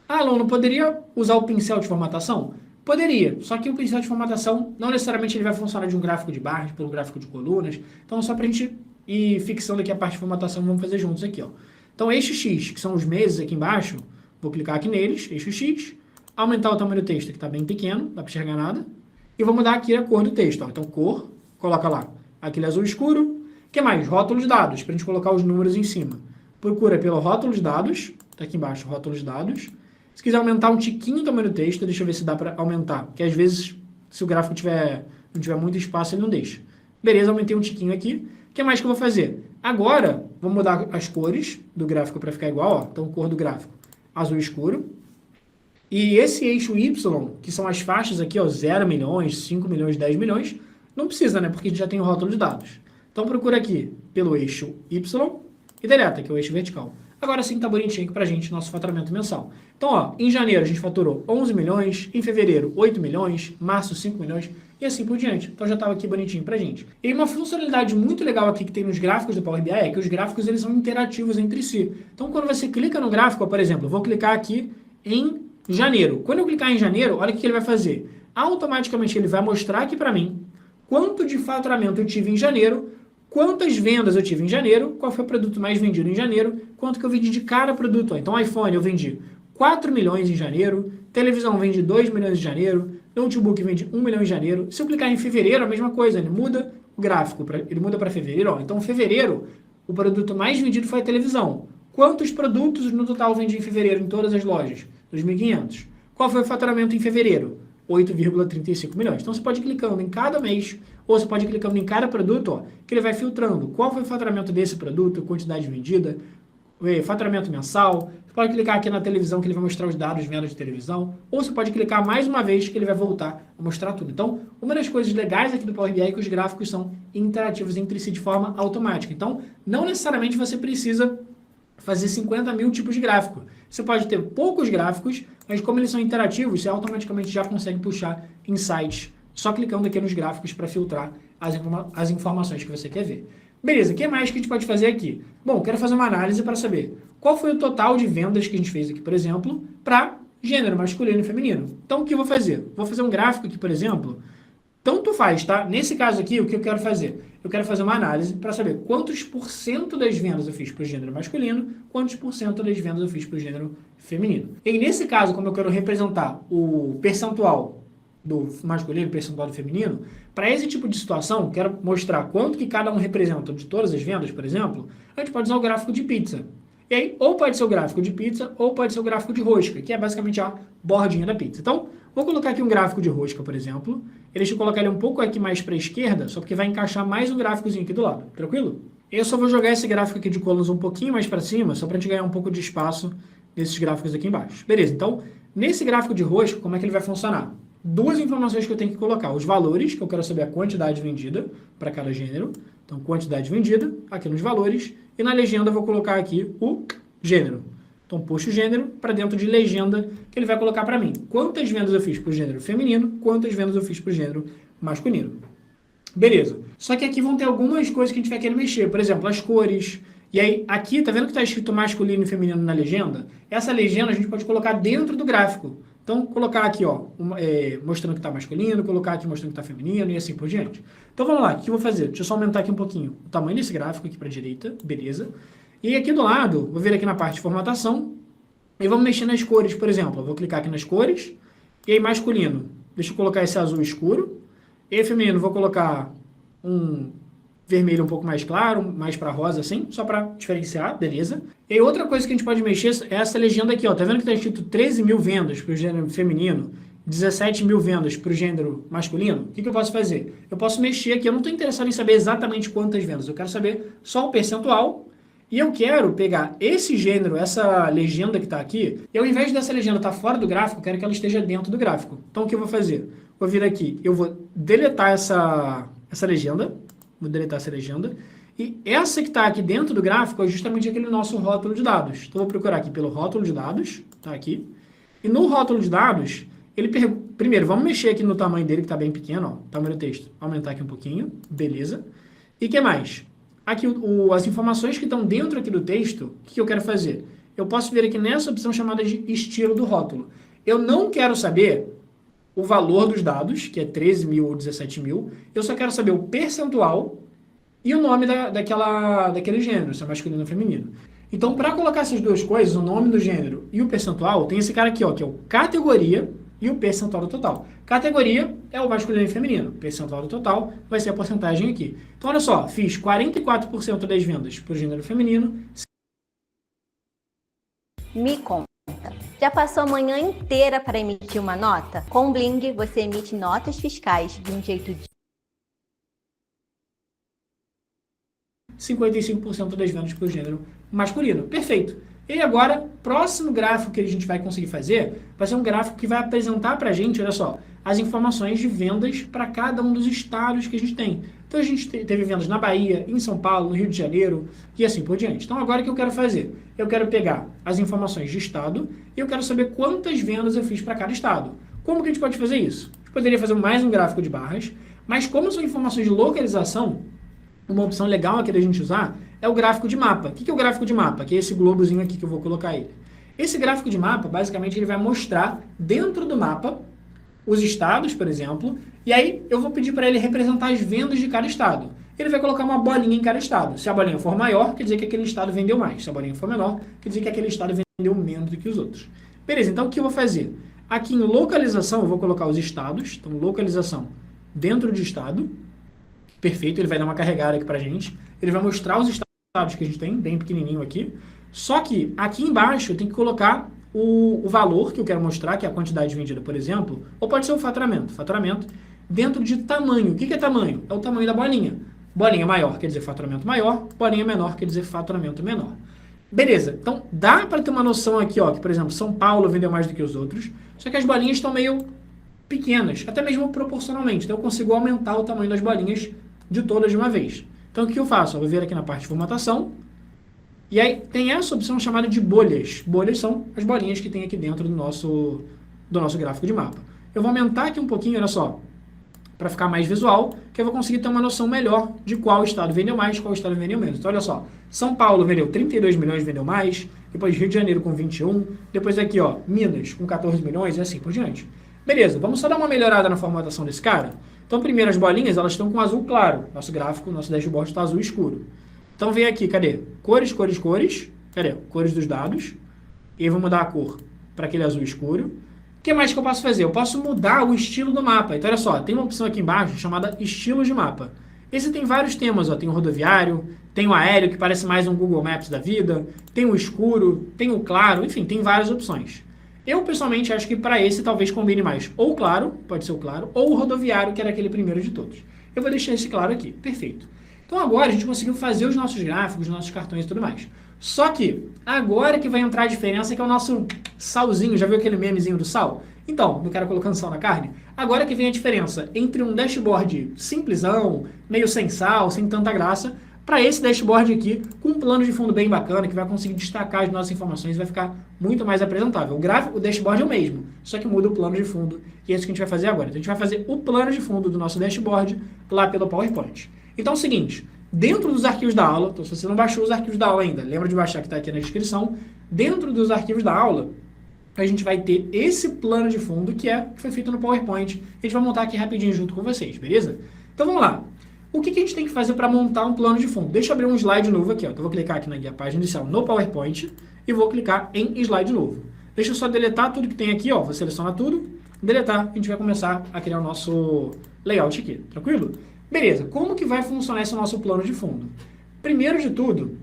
Ah, Alon, não poderia usar o pincel de formatação? Poderia, só que o pincel de formatação não necessariamente ele vai funcionar de um gráfico de barras para um gráfico de colunas. Então, só para a gente ir fixando aqui a parte de formatação, vamos fazer juntos aqui, ó. Então, eixo X, que são os meses aqui embaixo, vou clicar aqui neles, eixo X, aumentar o tamanho do texto, que está bem pequeno, não dá para enxergar nada, e vou mudar aqui a cor do texto, ó. Então, cor, coloca lá aquele azul escuro. O que mais? Rótulo de dados, para a gente colocar os números em cima. Procura pelo rótulo de dados, está aqui embaixo, rótulo de dados. Se quiser aumentar um tiquinho o tamanho do texto, deixa eu ver se dá para aumentar, porque às vezes, se o gráfico não tiver muito espaço, ele não deixa. Beleza, aumentei um tiquinho aqui. O que mais que eu vou fazer? Agora, vou mudar as cores do gráfico para ficar igual, ó. Então, cor do gráfico, azul escuro. E esse eixo Y, que são as faixas aqui, ó, 0 milhões, 5 milhões, 10 milhões, não precisa, né, porque a gente já tem o rótulo de dados. Então, procura aqui pelo eixo Y e deleta, que é o eixo vertical. Agora sim tá bonitinho aqui pra gente, nosso faturamento mensal. Então, ó, em janeiro a gente faturou 11 milhões, em fevereiro 8 milhões, março 5 milhões e assim por diante. Então já tava aqui bonitinho pra gente. E uma funcionalidade muito legal aqui que tem nos gráficos do Power BI é que os gráficos eles são interativos entre si. Então quando você clica no gráfico, ó, por exemplo, eu vou clicar aqui em janeiro. Quando eu clicar em janeiro, olha o que ele vai fazer. Automaticamente ele vai mostrar aqui pra mim quanto de faturamento eu tive em janeiro, quantas vendas eu tive em janeiro, qual foi o produto mais vendido em janeiro, quanto que eu vendi de cada produto. Então, iPhone eu vendi 4 milhões em janeiro, televisão vende 2 milhões em janeiro, notebook vende 1 milhão em janeiro. Se eu clicar em fevereiro, a mesma coisa, ele muda o gráfico, ele muda para fevereiro. Ó. Então, fevereiro, o produto mais vendido foi a televisão. Quantos produtos no total vendi em fevereiro em todas as lojas? 2.500. Qual foi o faturamento em fevereiro? 8,35 milhões. Então, você pode ir clicando em cada mês, ou você pode ir clicando em cada produto, ó, que ele vai filtrando qual foi o faturamento desse produto, quantidade vendida, faturamento mensal. Você pode clicar aqui na televisão, que ele vai mostrar os dados de venda de televisão, ou você pode clicar mais uma vez, que ele vai voltar a mostrar tudo. Então, uma das coisas legais aqui do Power BI é que os gráficos são interativos entre si de forma automática. Então, não necessariamente você precisa fazer 50 mil tipos de gráfico. Você pode ter poucos gráficos, mas como eles são interativos, você automaticamente já consegue puxar insights só clicando aqui nos gráficos para filtrar as informações que você quer ver. Beleza, o que mais que a gente pode fazer aqui? Bom, quero fazer uma análise para saber qual foi o total de vendas que a gente fez aqui, por exemplo, para gênero masculino e feminino. Então, o que eu vou fazer? Vou fazer um gráfico aqui, por exemplo, tanto faz, tá? Nesse caso aqui, o que eu quero fazer? Eu quero fazer uma análise para saber quantos por cento das vendas eu fiz para o gênero masculino, quantos por cento das vendas eu fiz para o gênero feminino. E nesse caso, como eu quero representar o percentual do masculino e percentual do feminino, para esse tipo de situação, quero mostrar quanto que cada um representa de todas as vendas, por exemplo, a gente pode usar o gráfico de pizza. E aí, ou pode ser o gráfico de pizza, ou pode ser o gráfico de rosca, que é basicamente a bordinha da pizza. Então, vou colocar aqui um gráfico de rosca, por exemplo. Deixa eu colocar ele um pouco aqui mais para a esquerda, só porque vai encaixar mais um gráficozinho aqui do lado. Tranquilo? Eu só vou jogar esse gráfico aqui de colunas um pouquinho mais para cima, só para a gente ganhar um pouco de espaço nesses gráficos aqui embaixo. Beleza, então, nesse gráfico de rosca, como é que ele vai funcionar? Duas informações que eu tenho que colocar. Os valores, que eu quero saber a quantidade vendida para cada gênero. Então, quantidade vendida, aqui nos valores. E na legenda eu vou colocar aqui o gênero. Então, puxo o gênero para dentro de legenda, que ele vai colocar para mim. Quantas vendas eu fiz para o gênero feminino, quantas vendas eu fiz para o gênero masculino. Beleza. Só que aqui vão ter algumas coisas que a gente vai querer mexer. Por exemplo, as cores. E aí, aqui, tá vendo que está escrito masculino e feminino na legenda? Essa legenda a gente pode colocar dentro do gráfico. Então, colocar aqui, ó, mostrando que está masculino, colocar aqui mostrando que está feminino e assim por diante. Então, vamos lá, o que eu vou fazer? Deixa eu só aumentar aqui um pouquinho o tamanho desse gráfico aqui para a direita, beleza. E aqui do lado, vou vir aqui na parte de formatação e vamos mexer nas cores, por exemplo. Eu vou clicar aqui nas cores e aí masculino, deixa eu colocar esse azul escuro. E aí feminino, vou colocar um vermelho um pouco mais claro, mais para rosa assim, só para diferenciar, beleza. E outra coisa que a gente pode mexer é essa legenda aqui, ó. Tá vendo que tá escrito 13 mil vendas para o gênero feminino, 17 mil vendas para o gênero masculino? O que eu posso fazer? Eu posso mexer aqui, eu não estou interessado em saber exatamente quantas vendas, eu quero saber só o percentual. E eu quero pegar esse gênero, essa legenda que está aqui, e ao invés dessa legenda estar fora do gráfico, eu quero que ela esteja dentro do gráfico. Então o que eu vou fazer? Vou vir aqui, eu vou deletar essa legenda, vou deletar essa legenda, e essa que está aqui dentro do gráfico é justamente aquele nosso rótulo de dados. Então, vou procurar aqui pelo rótulo de dados, tá aqui, e no rótulo de dados, ele primeiro, vamos mexer aqui no tamanho dele, que está bem pequeno, ó, tamanho do texto. Aumentar aqui um pouquinho, beleza. E o que mais? Aqui, as informações que estão dentro aqui do texto, o que eu quero fazer? Eu posso vir aqui nessa opção chamada de estilo do rótulo. Eu não quero saber o valor dos dados, que é 13 mil ou 17 mil. Eu só quero saber o percentual e o nome daquele gênero, se é masculino ou feminino. Então, para colocar essas duas coisas, o nome do gênero e o percentual, tem esse cara aqui, ó, que é o categoria e o percentual do total. Categoria é o masculino e feminino. Percentual do total vai ser a porcentagem aqui. Então, olha só, fiz 44% das vendas para o gênero feminino. Me conta, já passou a manhã inteira para emitir uma nota? Com o Bling, você emite notas fiscais de um jeito 55% das vendas para o gênero masculino. Perfeito. E agora, próximo gráfico que a gente vai conseguir fazer, vai ser um gráfico que vai apresentar para a gente, olha só, as informações de vendas para cada um dos estados que a gente tem. Então, a gente teve vendas na Bahia, em São Paulo, no Rio de Janeiro e assim por diante. Então, agora o que eu quero fazer? Eu quero pegar as informações de estado e eu quero saber quantas vendas eu fiz para cada estado. Como que a gente pode fazer isso? A gente poderia fazer mais um gráfico de barras, mas como são informações de localização, uma opção legal aqui da gente usar é o gráfico de mapa. O que é o gráfico de mapa? Que é esse globozinho aqui que eu vou colocar ele. Esse gráfico de mapa, basicamente, ele vai mostrar dentro do mapa os estados, por exemplo, e aí eu vou pedir para ele representar as vendas de cada estado. Ele vai colocar uma bolinha em cada estado. Se a bolinha for maior, quer dizer que aquele estado vendeu mais. Se a bolinha for menor, quer dizer que aquele estado vendeu menos do que os outros. Beleza, então o que eu vou fazer? Aqui em localização, eu vou colocar os estados. Então, localização dentro de estado. Perfeito, ele vai dar uma carregada aqui pra gente. Ele vai mostrar os estados que a gente tem, bem pequenininho aqui. Só que aqui embaixo eu tenho que colocar o valor que eu quero mostrar, que é a quantidade vendida, por exemplo, ou pode ser o faturamento. Faturamento dentro de tamanho. O que é tamanho? É o tamanho da bolinha. Bolinha maior quer dizer faturamento maior, bolinha menor quer dizer faturamento menor. Beleza, então dá para ter uma noção aqui, ó, que, por exemplo, São Paulo vendeu mais do que os outros, só que as bolinhas estão meio pequenas, até mesmo proporcionalmente. Então eu consigo aumentar o tamanho das bolinhas de todas de uma vez. Então o que eu faço? Eu vou vir aqui na parte de formatação, e aí tem essa opção chamada de bolhas. Bolhas são as bolinhas que tem aqui dentro do nosso gráfico de mapa. Eu vou aumentar aqui um pouquinho, olha só, para ficar mais visual, que eu vou conseguir ter uma noção melhor de qual estado vendeu mais, qual estado vendeu menos. Então olha só, São Paulo vendeu 32 milhões, vendeu mais, depois Rio de Janeiro com 21, depois aqui, ó, Minas com 14 milhões e assim por diante. Beleza, vamos só dar uma melhorada na formatação desse cara? Então, primeiro, as bolinhas, elas estão com azul claro. Nosso gráfico, nosso dashboard está azul escuro. Então, vem aqui, cadê? Cores, cores, cores. Cadê? Cores dos dados. E eu vou mudar a cor para aquele azul escuro. O que mais que eu posso fazer? Eu posso mudar o estilo do mapa. Então, olha só, tem uma opção aqui embaixo chamada estilos de mapa. Esse tem vários temas, ó. Tem o rodoviário, tem o aéreo, que parece mais um Google Maps da vida, tem o escuro, tem o claro, enfim, tem várias opções. Eu, pessoalmente, acho que para esse talvez combine mais ou o claro, pode ser o claro, ou o rodoviário, que era aquele primeiro de todos. Eu vou deixar esse claro aqui. Perfeito. Então, agora a gente conseguiu fazer os nossos gráficos, os nossos cartões e tudo mais. Só que, agora que vai entrar a diferença, que é o nosso salzinho. Já viu aquele memezinho do sal? Então, do cara colocando sal na carne. Agora que vem a diferença entre um dashboard simplesão, meio sem sal, sem tanta graça, para esse dashboard aqui, com um plano de fundo bem bacana, que vai conseguir destacar as nossas informações, vai ficar muito mais apresentável. O dashboard é o mesmo, só que muda o plano de fundo, e é isso que a gente vai fazer agora. Então, a gente vai fazer o plano de fundo do nosso dashboard lá pelo PowerPoint. Então, é o seguinte, dentro dos arquivos da aula, então se você não baixou os arquivos da aula ainda, lembra de baixar que está aqui na descrição, dentro dos arquivos da aula, a gente vai ter esse plano de fundo que foi feito no PowerPoint. A gente vai montar aqui rapidinho junto com vocês, beleza? Então, vamos lá. O que a gente tem que fazer para montar um plano de fundo? Deixa eu abrir um slide novo aqui, ó. Então, eu vou clicar aqui na guia página inicial no PowerPoint e vou clicar em slide novo. Deixa eu só deletar tudo que tem aqui, ó. Vou selecionar tudo, deletar, a gente vai começar a criar o nosso layout aqui, tranquilo? Beleza, como que vai funcionar esse nosso plano de fundo? Primeiro de tudo,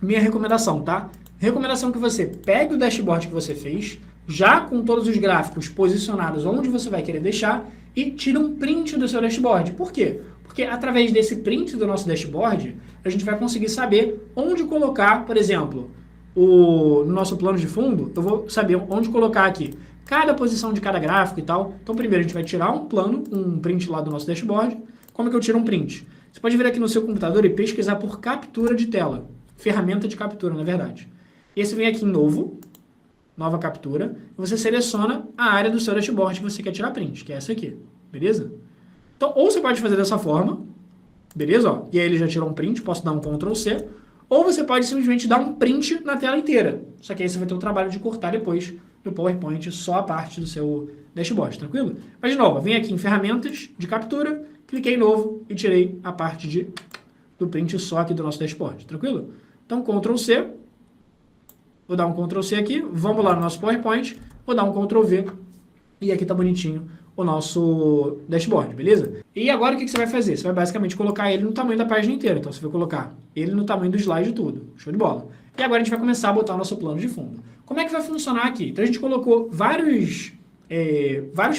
minha recomendação, tá? Recomendação que você pegue o dashboard que você fez, já com todos os gráficos posicionados onde você vai querer deixar, e tira um print do seu dashboard. Por quê? Porque através desse print do nosso dashboard, a gente vai conseguir saber onde colocar, por exemplo, no nosso plano de fundo, eu vou saber onde colocar aqui cada posição de cada gráfico e tal. Então, primeiro a gente vai tirar um print lá do nosso dashboard. Como é que eu tiro um print? Você pode vir aqui no seu computador e pesquisar por captura de tela. Ferramenta de captura, na verdade. E aí você vem aqui em novo, nova captura, e você seleciona a área do seu dashboard que você quer tirar print, que é essa aqui, beleza? Então, ou você pode fazer dessa forma, beleza? Ó, e aí ele já tirou um print, posso dar um Ctrl C, ou você pode simplesmente dar um print na tela inteira, só que aí você vai ter o trabalho de cortar depois no PowerPoint só a parte do seu dashboard, tranquilo? Mas de novo, vem aqui em ferramentas de captura, cliquei em novo e tirei a parte do print só aqui do nosso dashboard, tranquilo? Então, Ctrl C, vou dar um Ctrl C aqui, vamos lá no nosso PowerPoint, vou dar um Ctrl V, e aqui tá bonitinho o nosso dashboard, beleza? E agora o que você vai fazer? Você vai basicamente colocar ele no tamanho da página inteira, então você vai colocar ele no tamanho do slide tudo, show de bola. E agora a gente vai começar a botar o nosso plano de fundo. Como é que vai funcionar aqui? Então a gente colocou vários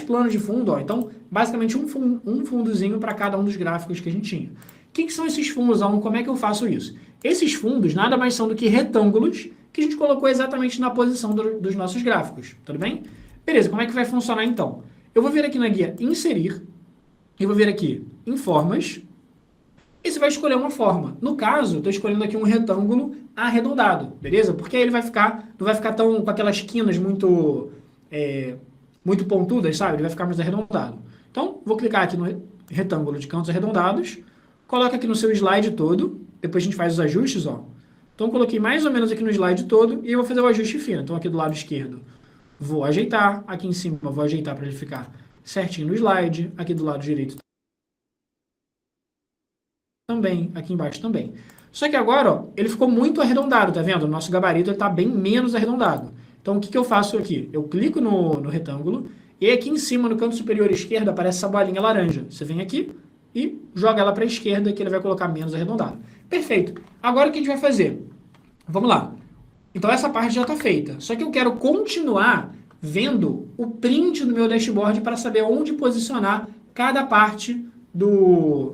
planos de fundo, ó. Então basicamente um fundozinho para cada um dos gráficos que a gente tinha. O que são esses fundos? Como é que eu faço isso? Esses fundos nada mais são do que retângulos que a gente colocou exatamente na posição dos nossos gráficos, tudo bem? Beleza, como é que vai funcionar então? Eu vou vir aqui na guia Inserir, e vou vir aqui em Formas, e você vai escolher uma forma. No caso, eu estou escolhendo aqui um retângulo arredondado, beleza? Porque aí ele vai não vai ficar tão com aquelas quinas muito pontudas, sabe? Ele vai ficar mais arredondado. Então, vou clicar aqui no retângulo de cantos arredondados, coloca aqui no seu slide todo, depois a gente faz os ajustes, ó. Então, eu coloquei mais ou menos aqui no slide todo, e eu vou fazer o ajuste fino. Então, aqui do lado esquerdo, vou ajeitar, aqui em cima vou ajeitar para ele ficar certinho no slide, aqui do lado direito também, aqui embaixo também. Só que agora, ó, ele ficou muito arredondado, tá vendo? O nosso gabarito está bem menos arredondado. Então, o que eu faço aqui? Eu clico no retângulo, e aqui em cima, no canto superior esquerdo, aparece essa bolinha laranja. Você vem aqui e joga ela para a esquerda, que ele vai colocar menos arredondado. Perfeito. Agora, o que a gente vai fazer? Vamos lá. Então, essa parte já está feita. Só que eu quero continuar vendo o print do meu dashboard para saber onde posicionar cada parte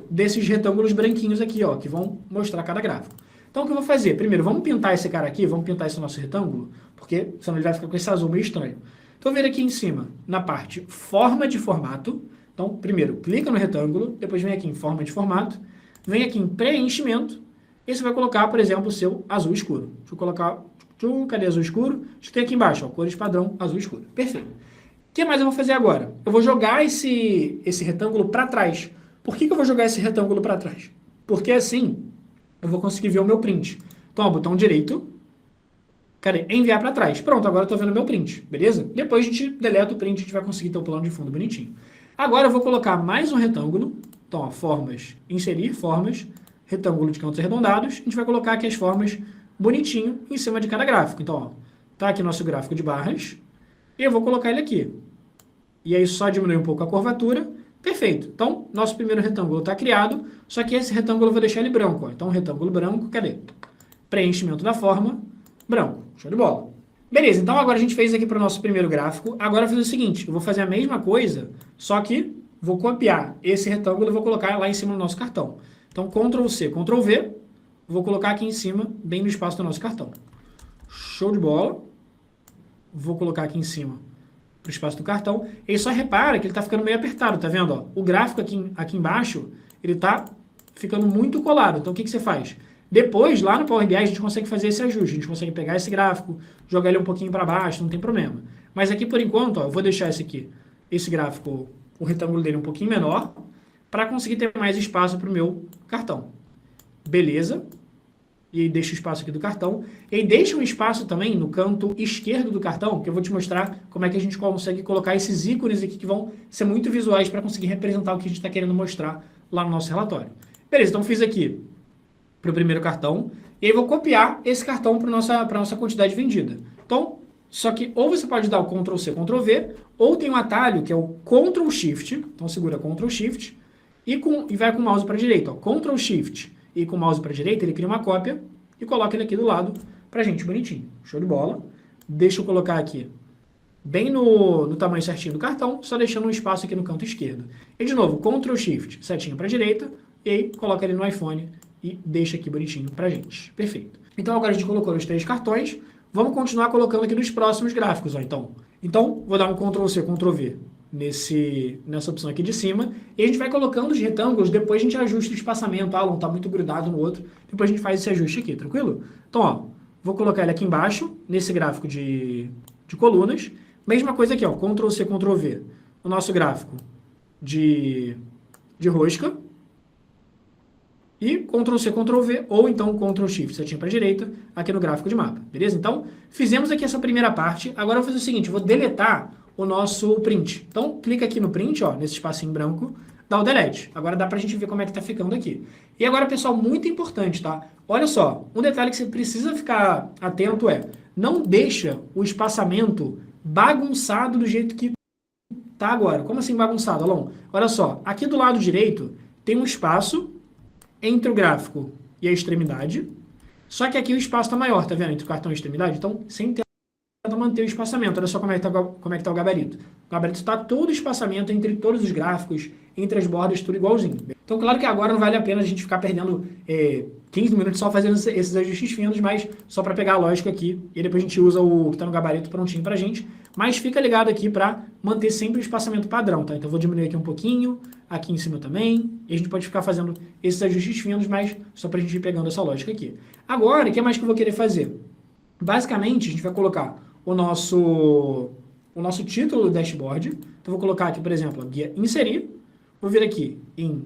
desses retângulos branquinhos aqui, ó, que vão mostrar cada gráfico. Então, o que eu vou fazer? Primeiro, vamos pintar esse cara aqui, vamos pintar esse nosso retângulo, porque senão ele vai ficar com esse azul meio estranho. Então, eu vou vir aqui em cima, na parte Forma de Formato. Então, primeiro, clica no retângulo, depois vem aqui em Forma de Formato, vem aqui em Preenchimento, e você vai colocar, por exemplo, o seu azul escuro. Deixa eu colocar... Cadê azul escuro? Acho que tem aqui embaixo, ó, cores padrão, azul escuro. Perfeito. O que mais eu vou fazer agora? Eu vou jogar esse retângulo para trás. Por que eu vou jogar esse retângulo para trás? Porque assim, eu vou conseguir ver o meu print. Então, ó, botão direito, cadê? Enviar para trás. Pronto, agora eu estou vendo o meu print, beleza? Depois a gente deleta o print, a gente vai conseguir ter o plano de fundo bonitinho. Agora eu vou colocar mais um retângulo. Então, ó, formas, inserir formas, retângulo de cantos arredondados. A gente vai colocar aqui as formas bonitinho em cima de cada gráfico. Então, ó, tá aqui nosso gráfico de barras, e eu vou colocar ele aqui. E aí só diminuir um pouco a curvatura. Perfeito. Então, nosso primeiro retângulo está criado, só que esse retângulo eu vou deixar ele branco. Ó. Então, retângulo branco, cadê? Preenchimento da forma, branco. Show de bola. Beleza, então agora a gente fez aqui para o nosso primeiro gráfico. Agora eu vou fazer o seguinte, eu vou fazer a mesma coisa, só que vou copiar esse retângulo e vou colocar lá em cima do nosso cartão. Então, Ctrl C, Ctrl V, vou colocar aqui em cima, bem no espaço do nosso cartão. Show de bola. Vou colocar aqui em cima, no espaço do cartão. E só repara que ele está ficando meio apertado, tá vendo? Ó? O gráfico aqui embaixo, ele está ficando muito colado. Então, o que você faz? Depois, lá no Power BI, a gente consegue fazer esse ajuste. A gente consegue pegar esse gráfico, jogar ele um pouquinho para baixo, não tem problema. Mas aqui, por enquanto, ó, eu vou deixar esse gráfico, o retângulo dele um pouquinho menor, para conseguir ter mais espaço para o meu cartão. Beleza? E aí deixa o espaço aqui do cartão. E aí deixa um espaço também no canto esquerdo do cartão, que eu vou te mostrar como é que a gente consegue colocar esses ícones aqui que vão ser muito visuais para conseguir representar o que a gente está querendo mostrar lá no nosso relatório. Beleza, então fiz aqui para o primeiro cartão. E aí vou copiar esse cartão para a nossa quantidade vendida. Então, só que ou você pode dar o Ctrl C, Ctrl V, ou tem um atalho que é o Ctrl Shift. Então segura Ctrl Shift e vai com o mouse para a direita. Ó, Ctrl Shift e com o mouse para a direita, ele cria uma cópia e coloca ele aqui do lado pra gente, bonitinho. Show de bola. Deixa eu colocar aqui bem no tamanho certinho do cartão, só deixando um espaço aqui no canto esquerdo. E de novo, Ctrl Shift, setinha para a direita, e aí coloca ele no iPhone e deixa aqui bonitinho pra gente. Perfeito. Então agora a gente colocou os 3 cartões, vamos continuar colocando aqui nos próximos gráficos. Ó, então, vou dar um Ctrl C, Ctrl V nessa opção aqui de cima, e a gente vai colocando os retângulos, depois a gente ajusta o espaçamento, um está muito grudado no outro, depois a gente faz esse ajuste aqui, tranquilo? Então, ó, vou colocar ele aqui embaixo, nesse gráfico de de colunas. Mesma coisa aqui, ó, Ctrl+C, Ctrl+V. O nosso gráfico de rosca. E Ctrl+C, Ctrl+V, ou então Ctrl+Shift, setinha para a direita, aqui no gráfico de mapa, beleza? Então, fizemos aqui essa primeira parte. Agora eu vou fazer o seguinte, eu vou deletar o nosso print. Então, clica aqui no print, ó, nesse espacinho branco, dá o delete. Agora dá pra gente ver como é que tá ficando aqui. E agora, pessoal, muito importante, tá? Olha só, um detalhe que você precisa ficar atento é, não deixa o espaçamento bagunçado do jeito que tá agora. Como assim bagunçado, Alon? Olha só, aqui do lado direito tem um espaço entre o gráfico e a extremidade, só que aqui o espaço tá maior, tá vendo? Entre o cartão e a extremidade, então sempre tenta manter o espaçamento. Olha só como é que tá o gabarito. O gabarito está todo o espaçamento entre todos os gráficos, entre as bordas, tudo igualzinho. Então, claro que agora não vale a pena a gente ficar perdendo 15 minutos só fazendo esses ajustes finos, mas só para pegar a lógica aqui, e depois a gente usa o que está no gabarito prontinho pra gente. Mas fica ligado aqui para manter sempre o espaçamento padrão, tá? Então, eu vou diminuir aqui um pouquinho, aqui em cima também, e a gente pode ficar fazendo esses ajustes finos, mas só para a gente ir pegando essa lógica aqui. Agora, o que mais que eu vou querer fazer? Basicamente, a gente vai colocar o nosso título do dashboard. Então, vou colocar aqui, por exemplo, a guia inserir. Vou vir aqui em,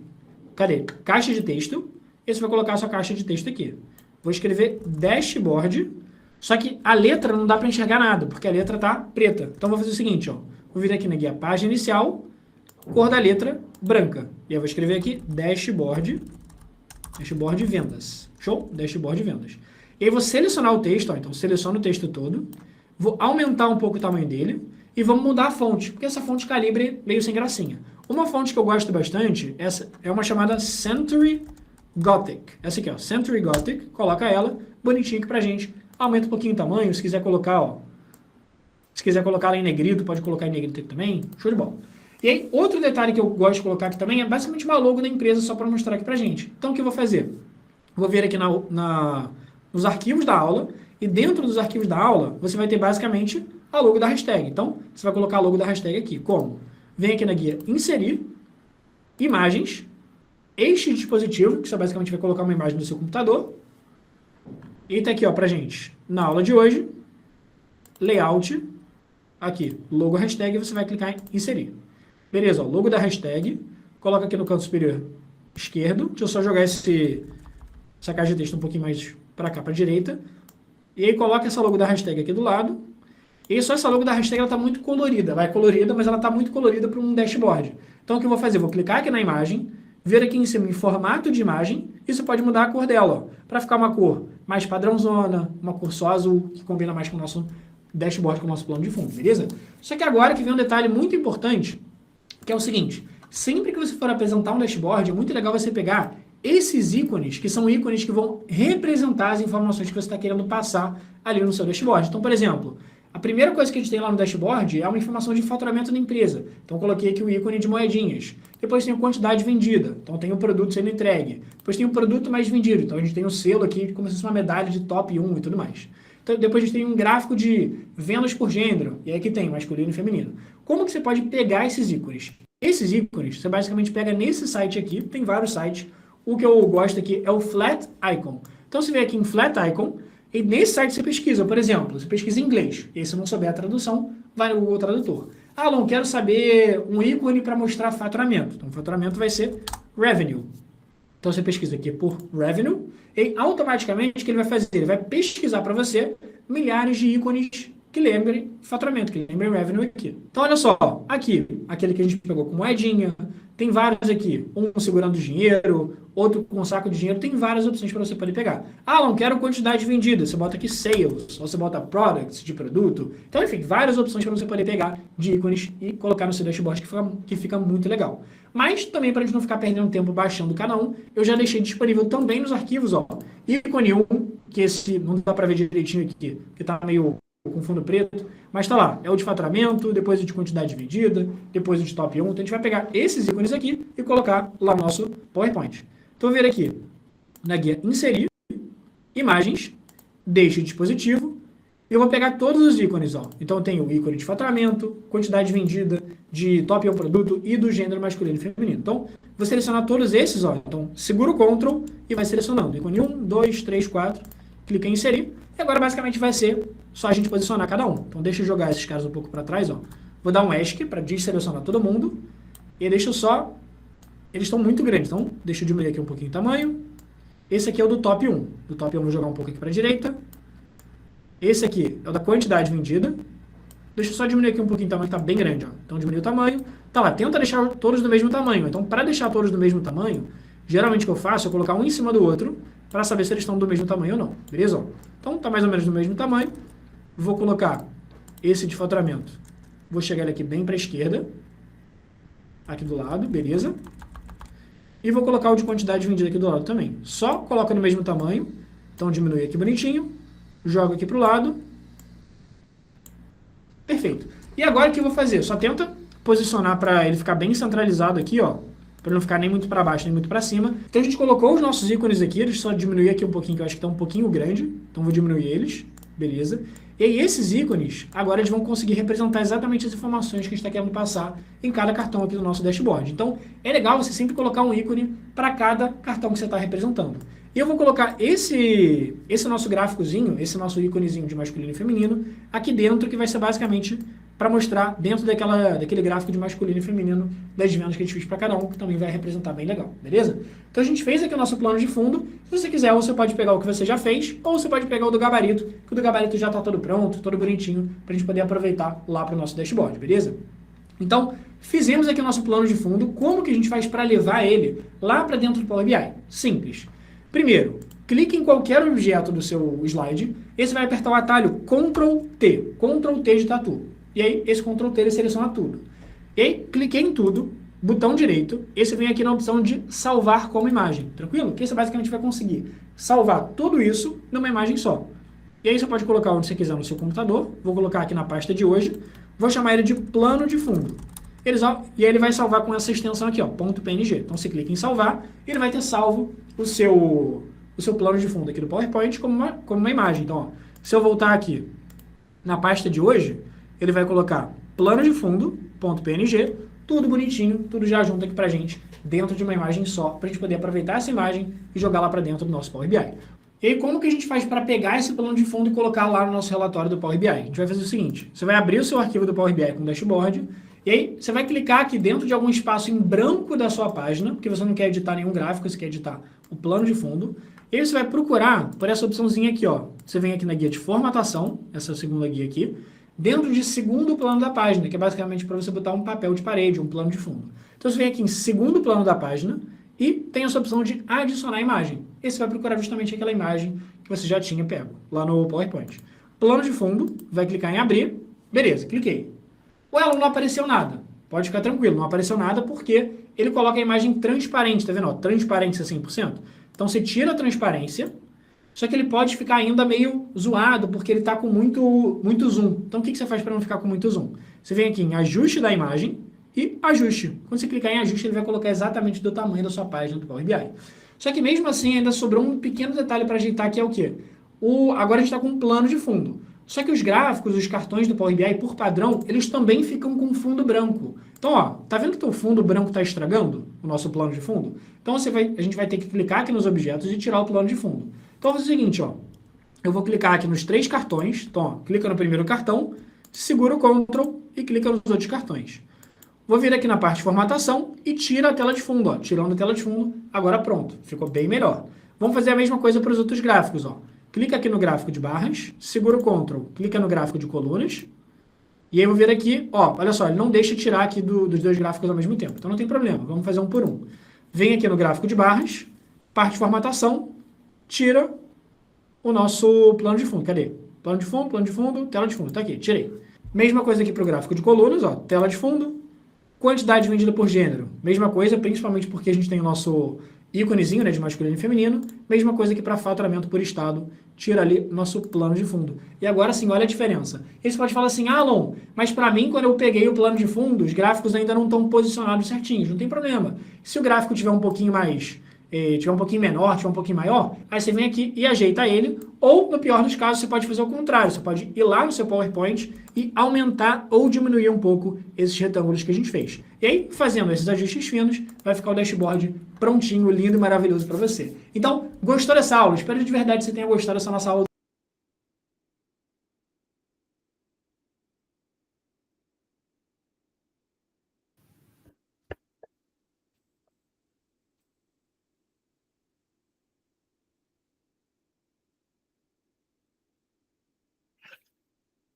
caixa de texto. E você vai colocar a sua caixa de texto aqui. Vou escrever dashboard. Só que a letra não dá para enxergar nada, porque a letra tá preta. Então, vou fazer o seguinte, ó. Vou vir aqui na guia página inicial, cor da letra branca. E eu vou escrever aqui dashboard vendas. Show? Dashboard vendas. E aí, vou selecionar o texto, ó. Então, seleciono o texto todo. Vou aumentar um pouco o tamanho dele e vamos mudar a fonte, porque essa fonte calibre meio sem gracinha. Uma fonte que eu gosto bastante, essa é uma chamada Century Gothic. Essa aqui, ó, Century Gothic, coloca ela bonitinho aqui pra gente. Aumenta um pouquinho o tamanho, se quiser colocar, ó, se quiser colocar ela em negrito, pode colocar em negrito aqui também, show de bola. E aí, outro detalhe que eu gosto de colocar aqui também é basicamente uma logo da empresa, só para mostrar aqui pra gente. Então, o que eu vou fazer? Vou vir aqui nos arquivos da aula, e dentro dos arquivos da aula, você vai ter basicamente a logo da hashtag. Então, você vai colocar a logo da hashtag aqui. Como? Vem aqui na guia inserir, imagens, este dispositivo, que você basicamente vai colocar uma imagem do seu computador. E tá aqui, ó, pra gente, na aula de hoje, layout, aqui, logo hashtag, você vai clicar em inserir. Beleza, ó, logo da hashtag, coloca aqui no canto superior esquerdo. Deixa eu só jogar essa caixa de texto um pouquinho mais pra cá, pra direita. E aí coloca essa logo da hashtag aqui do lado. E só essa logo da hashtag ela está muito colorida. Vai colorida, mas ela está muito colorida para um dashboard. Então o que eu vou fazer? Vou clicar aqui na imagem, ver aqui em cima em formato de imagem, e você pode mudar a cor dela, para ficar uma cor mais padrãozona, uma cor só azul, que combina mais com o nosso dashboard, com o nosso plano de fundo, beleza? Só que agora que vem um detalhe muito importante, que é o seguinte, sempre que você for apresentar um dashboard, é muito legal você pegar esses ícones, que são ícones que vão representar as informações que você está querendo passar ali no seu dashboard. Então, por exemplo, a primeira coisa que a gente tem lá no dashboard é uma informação de faturamento da empresa. Então, eu coloquei aqui o ícone de moedinhas. Depois tem a quantidade vendida. Então, tem o produto sendo entregue. Depois tem o produto mais vendido. Então, a gente tem o selo aqui, como se fosse uma medalha de top 1 e tudo mais. Então, depois a gente tem um gráfico de vendas por gênero. E aí aqui tem masculino e feminino. Como que você pode pegar esses ícones? Esses ícones, você basicamente pega nesse site aqui. Tem vários sites. O que eu gosto aqui é o Flat Icon. Então, você vem aqui em Flat Icon. E nesse site você pesquisa, por exemplo, você pesquisa em inglês. E se não souber a tradução, vai no Google Tradutor. Ah, não, quero saber um ícone para mostrar faturamento. Então, faturamento vai ser Revenue. Então, você pesquisa aqui por Revenue. E automaticamente o que ele vai fazer? Ele vai pesquisar para você milhares de ícones que lembrem faturamento, que lembrem Revenue aqui. Então, olha só. Aqui, aquele que a gente pegou com moedinha. Tem vários aqui. Um segurando dinheiro, outro com um saco de dinheiro. Tem várias opções para você poder pegar. Ah, não quero quantidade vendida. Você bota aqui Sales. Ou você bota Products de produto. Então, enfim, várias opções para você poder pegar de ícones e colocar no seu dashboard que fica muito legal. Mas também para a gente não ficar perdendo tempo baixando cada um, eu já deixei disponível também nos arquivos, ó. Ícone 1, que esse não dá para ver direitinho aqui, que está meio com fundo preto, mas tá lá, é o de faturamento, depois o de quantidade vendida, depois o de top 1, então a gente vai pegar esses ícones aqui e colocar lá no nosso PowerPoint. Então eu vou vir aqui na guia inserir, imagens, deixe dispositivo, e eu vou pegar todos os ícones, ó. Então eu tenho o ícone de faturamento, quantidade vendida, de top 1 produto e do gênero masculino e feminino. Então, vou selecionar todos esses, ó. Então, segura o Ctrl e vai selecionando. Ícone 1, 2, 3, 4, clica em inserir. E agora basicamente vai ser só a gente posicionar cada um. Então deixa eu jogar esses caras um pouco para trás, ó. Vou dar um ESC para desselecionar todo mundo. E deixa eu só... Eles estão muito grandes, então deixa eu diminuir aqui um pouquinho o tamanho. Esse aqui é o do top 1. Do top 1 eu vou jogar um pouco aqui para a direita. Esse aqui é o da quantidade vendida. Deixa eu só diminuir aqui um pouquinho o tamanho, que tá bem grande, ó. Então diminui o tamanho. Tá lá, tenta deixar todos do mesmo tamanho. Então, para deixar todos do mesmo tamanho, geralmente o que eu faço é colocar um em cima do outro para saber se eles estão do mesmo tamanho ou não. Beleza? Ó. Então, tá mais ou menos do mesmo tamanho. Vou colocar esse de faturamento. Vou chegar ele aqui bem para a esquerda. Aqui do lado, beleza? E vou colocar o de quantidade vendida aqui do lado também. Só coloca no mesmo tamanho. Então, diminui aqui bonitinho. Jogo aqui pro lado. Perfeito. E agora o que eu vou fazer? Só tenta posicionar para ele ficar bem centralizado aqui, ó. Para não ficar nem muito para baixo, nem muito para cima. Então a gente colocou os nossos ícones aqui. Deixa eu só diminuir aqui um pouquinho, que eu acho que tá um pouquinho grande. Então vou diminuir eles. Beleza. E aí esses ícones, agora eles vão conseguir representar exatamente as informações que a gente está querendo passar em cada cartão aqui do nosso dashboard. Então é legal você sempre colocar um ícone para cada cartão que você está representando. E eu vou colocar esse nosso gráficozinho, esse nosso íconezinho de masculino e feminino, aqui dentro, que vai ser basicamente para mostrar dentro daquele gráfico de masculino e feminino das vendas que a gente fez para cada um, que também vai representar bem legal, beleza? Então a gente fez aqui o nosso plano de fundo. Se você quiser, você pode pegar o que você já fez, ou você pode pegar o do gabarito, que o do gabarito já está todo pronto, todo bonitinho, para a gente poder aproveitar lá para o nosso dashboard, beleza? Então, fizemos aqui o nosso plano de fundo. Como que a gente faz para levar ele lá para dentro do Power BI? Simples. Primeiro, clique em qualquer objeto do seu slide, e você vai apertar o atalho Ctrl+T, Ctrl+T de tatu. E aí, esse Ctrl+T ele seleciona tudo. E aí, cliquei em tudo, botão direito, e você vem aqui na opção de salvar como imagem. Tranquilo? Que você basicamente vai conseguir salvar tudo isso numa imagem só. E aí você pode colocar onde você quiser no seu computador. Vou colocar aqui na pasta de hoje. Vou chamar ele de plano de fundo. E aí ele vai salvar com essa extensão aqui, ó, .png. Então você clica em salvar, e ele vai ter salvo o seu plano de fundo aqui do PowerPoint como uma imagem. Então, ó, se eu voltar aqui na pasta de hoje, ele vai colocar plano de fundo, .png, tudo bonitinho, tudo já junto aqui pra gente, dentro de uma imagem só, pra gente poder aproveitar essa imagem e jogar lá pra dentro do nosso Power BI. E aí, como que a gente faz para pegar esse plano de fundo e colocar lá no nosso relatório do Power BI? A gente vai fazer o seguinte, você vai abrir o seu arquivo do Power BI com o dashboard, e aí você vai clicar aqui dentro de algum espaço em branco da sua página, porque você não quer editar nenhum gráfico, você quer editar o plano de fundo, e aí você vai procurar por essa opçãozinha aqui, ó. Você vem aqui na guia de formatação, essa segunda guia aqui, dentro de segundo plano da página, que é basicamente para você botar um papel de parede, um plano de fundo. Então você vem aqui em segundo plano da página e tem essa opção de adicionar imagem. E você vai procurar justamente aquela imagem que você já tinha pego lá no PowerPoint. Plano de fundo, vai clicar em abrir, beleza, cliquei. O Elon não apareceu nada. Pode ficar tranquilo, não apareceu nada porque ele coloca a imagem transparente, tá vendo? Ó, transparência 100%. Então você tira a transparência, só que ele pode ficar ainda meio zoado porque ele está com muito zoom. Então o que você faz para não ficar com muito zoom? Você vem aqui em ajuste da imagem e ajuste. Quando você clicar em ajuste, ele vai colocar exatamente do tamanho da sua página do Power BI. Só que mesmo assim ainda sobrou um pequeno detalhe para ajeitar, que é o quê? Agora a gente está com um plano de fundo. Só que os gráficos, os cartões do Power BI, por padrão, eles também ficam com fundo branco. Então, ó, tá vendo que o fundo branco está estragando o nosso plano de fundo? Então a gente vai ter que clicar aqui nos objetos e tirar o plano de fundo. Então, vou fazer o seguinte, ó. Eu vou clicar aqui nos 3 cartões. Então, ó, clica no primeiro cartão, segura o Ctrl e clica nos outros cartões. Vou vir aqui na parte de formatação e tira a tela de fundo, ó. Tirando a tela de fundo, agora pronto. Ficou bem melhor. Vamos fazer a mesma coisa para os outros gráficos, ó. Clica aqui no gráfico de barras, segura o Ctrl, clica no gráfico de colunas. E aí eu vou vir aqui, ó, olha só, ele não deixa tirar aqui dos dois gráficos ao mesmo tempo. Então não tem problema, vamos fazer um por um. Vem aqui no gráfico de barras, parte de formatação, tira o nosso plano de fundo. Cadê? Plano de fundo, tela de fundo. Tá aqui, tirei. Mesma coisa aqui para o gráfico de colunas, ó, tela de fundo, quantidade vendida por gênero. Mesma coisa, principalmente porque a gente tem o nosso íconezinho, né, de masculino e feminino. Mesma coisa aqui para faturamento por estado. Tira ali nosso plano de fundo. E agora sim, olha a diferença. Aí você pode falar assim, Alon, mas para mim, quando eu peguei o plano de fundo, os gráficos ainda não estão posicionados certinhos. Não tem problema. Se o gráfico tiver um pouquinho mais... tiver um pouquinho menor, tiver um pouquinho maior, aí você vem aqui e ajeita ele, ou no pior dos casos, você pode fazer o contrário, você pode ir lá no seu PowerPoint e aumentar ou diminuir um pouco esses retângulos que a gente fez. E aí, fazendo esses ajustes finos, vai ficar o dashboard prontinho, lindo e maravilhoso para você. Então, gostou dessa aula? Espero de verdade que você tenha gostado dessa nossa aula.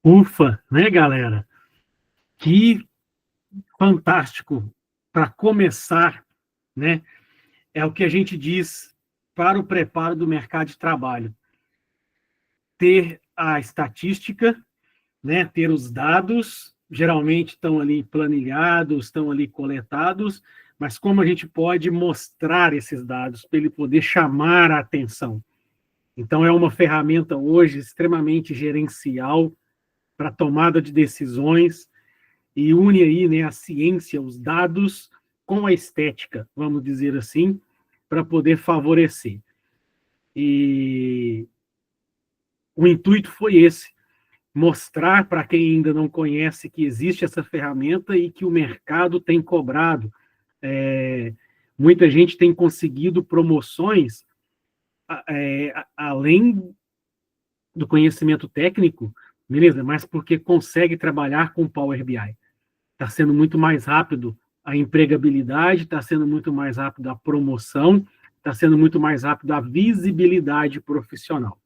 Ufa, né, galera? Que fantástico para começar, né? É o que a gente diz para o preparo do mercado de trabalho. Ter a estatística, né? Ter os dados, geralmente estão ali planilhados, estão ali coletados, mas como a gente pode mostrar esses dados para ele poder chamar a atenção. Então, é uma ferramenta hoje extremamente gerencial para tomada de decisões e une aí, né, a ciência, os dados com a estética, vamos dizer assim, para poder favorecer. E o intuito foi esse, mostrar para quem ainda não conhece que existe essa ferramenta e que o mercado tem cobrado. Muita gente tem conseguido promoções além do conhecimento técnico, beleza, mas porque consegue trabalhar com Power BI. Está sendo muito mais rápido a empregabilidade, está sendo muito mais rápido a promoção, está sendo muito mais rápido a visibilidade profissional.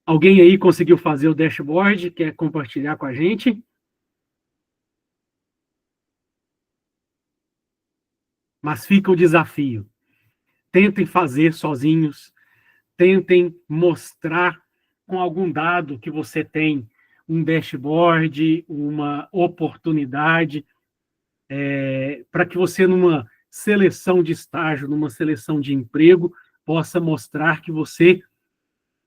Alguém aí conseguiu fazer o dashboard? Quer compartilhar com a gente? Mas fica o desafio. Tentem fazer sozinhos, tentem mostrar com algum dado que você tem um dashboard, uma oportunidade, para que você, numa seleção de estágio, numa seleção de emprego, possa mostrar que você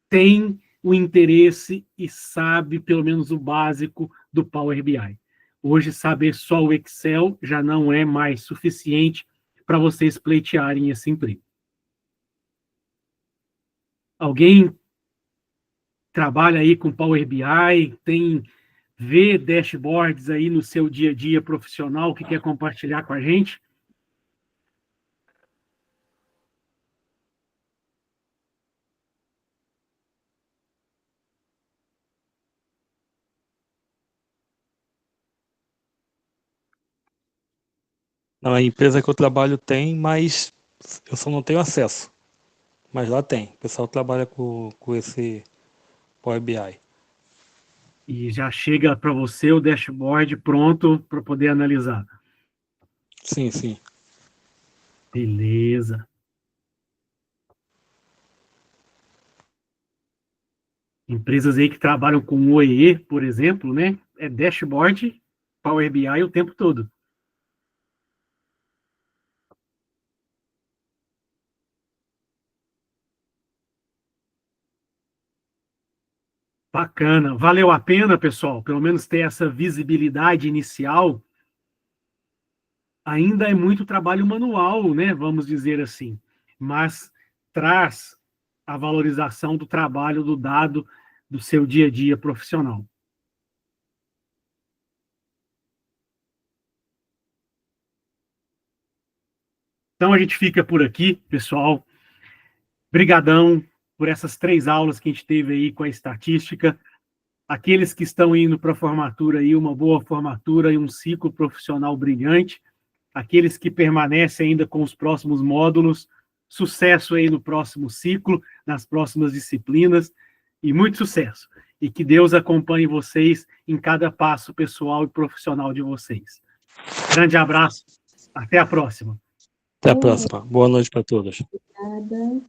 tem o interesse e sabe, pelo menos, o básico do Power BI. Hoje, saber só o Excel já não é mais suficiente para vocês pleitearem esse emprego. Alguém trabalha aí com Power BI, vê dashboards aí no seu dia a dia profissional que quer compartilhar com a gente? Na empresa que eu trabalho tem, mas eu só não tenho acesso. Mas lá tem. O pessoal trabalha com esse Power BI. E já chega para você o dashboard pronto para poder analisar. Sim, sim. Beleza. Empresas aí que trabalham com o OEE, por exemplo, né? É dashboard, Power BI o tempo todo. Bacana. Valeu a pena, pessoal, pelo menos ter essa visibilidade inicial. Ainda é muito trabalho manual, né? Vamos dizer assim. Mas traz a valorização do trabalho, do dado, do seu dia a dia profissional. Então, a gente fica por aqui, pessoal. Brigadão por essas 3 aulas que a gente teve aí com a estatística. Aqueles que estão indo para a formatura aí, uma boa formatura e um ciclo profissional brilhante. Aqueles que permanecem ainda com os próximos módulos, sucesso aí no próximo ciclo, nas próximas disciplinas, e muito sucesso. E que Deus acompanhe vocês em cada passo pessoal e profissional de vocês. Grande abraço, até a próxima. Até a próxima. Boa noite para todos. Obrigada.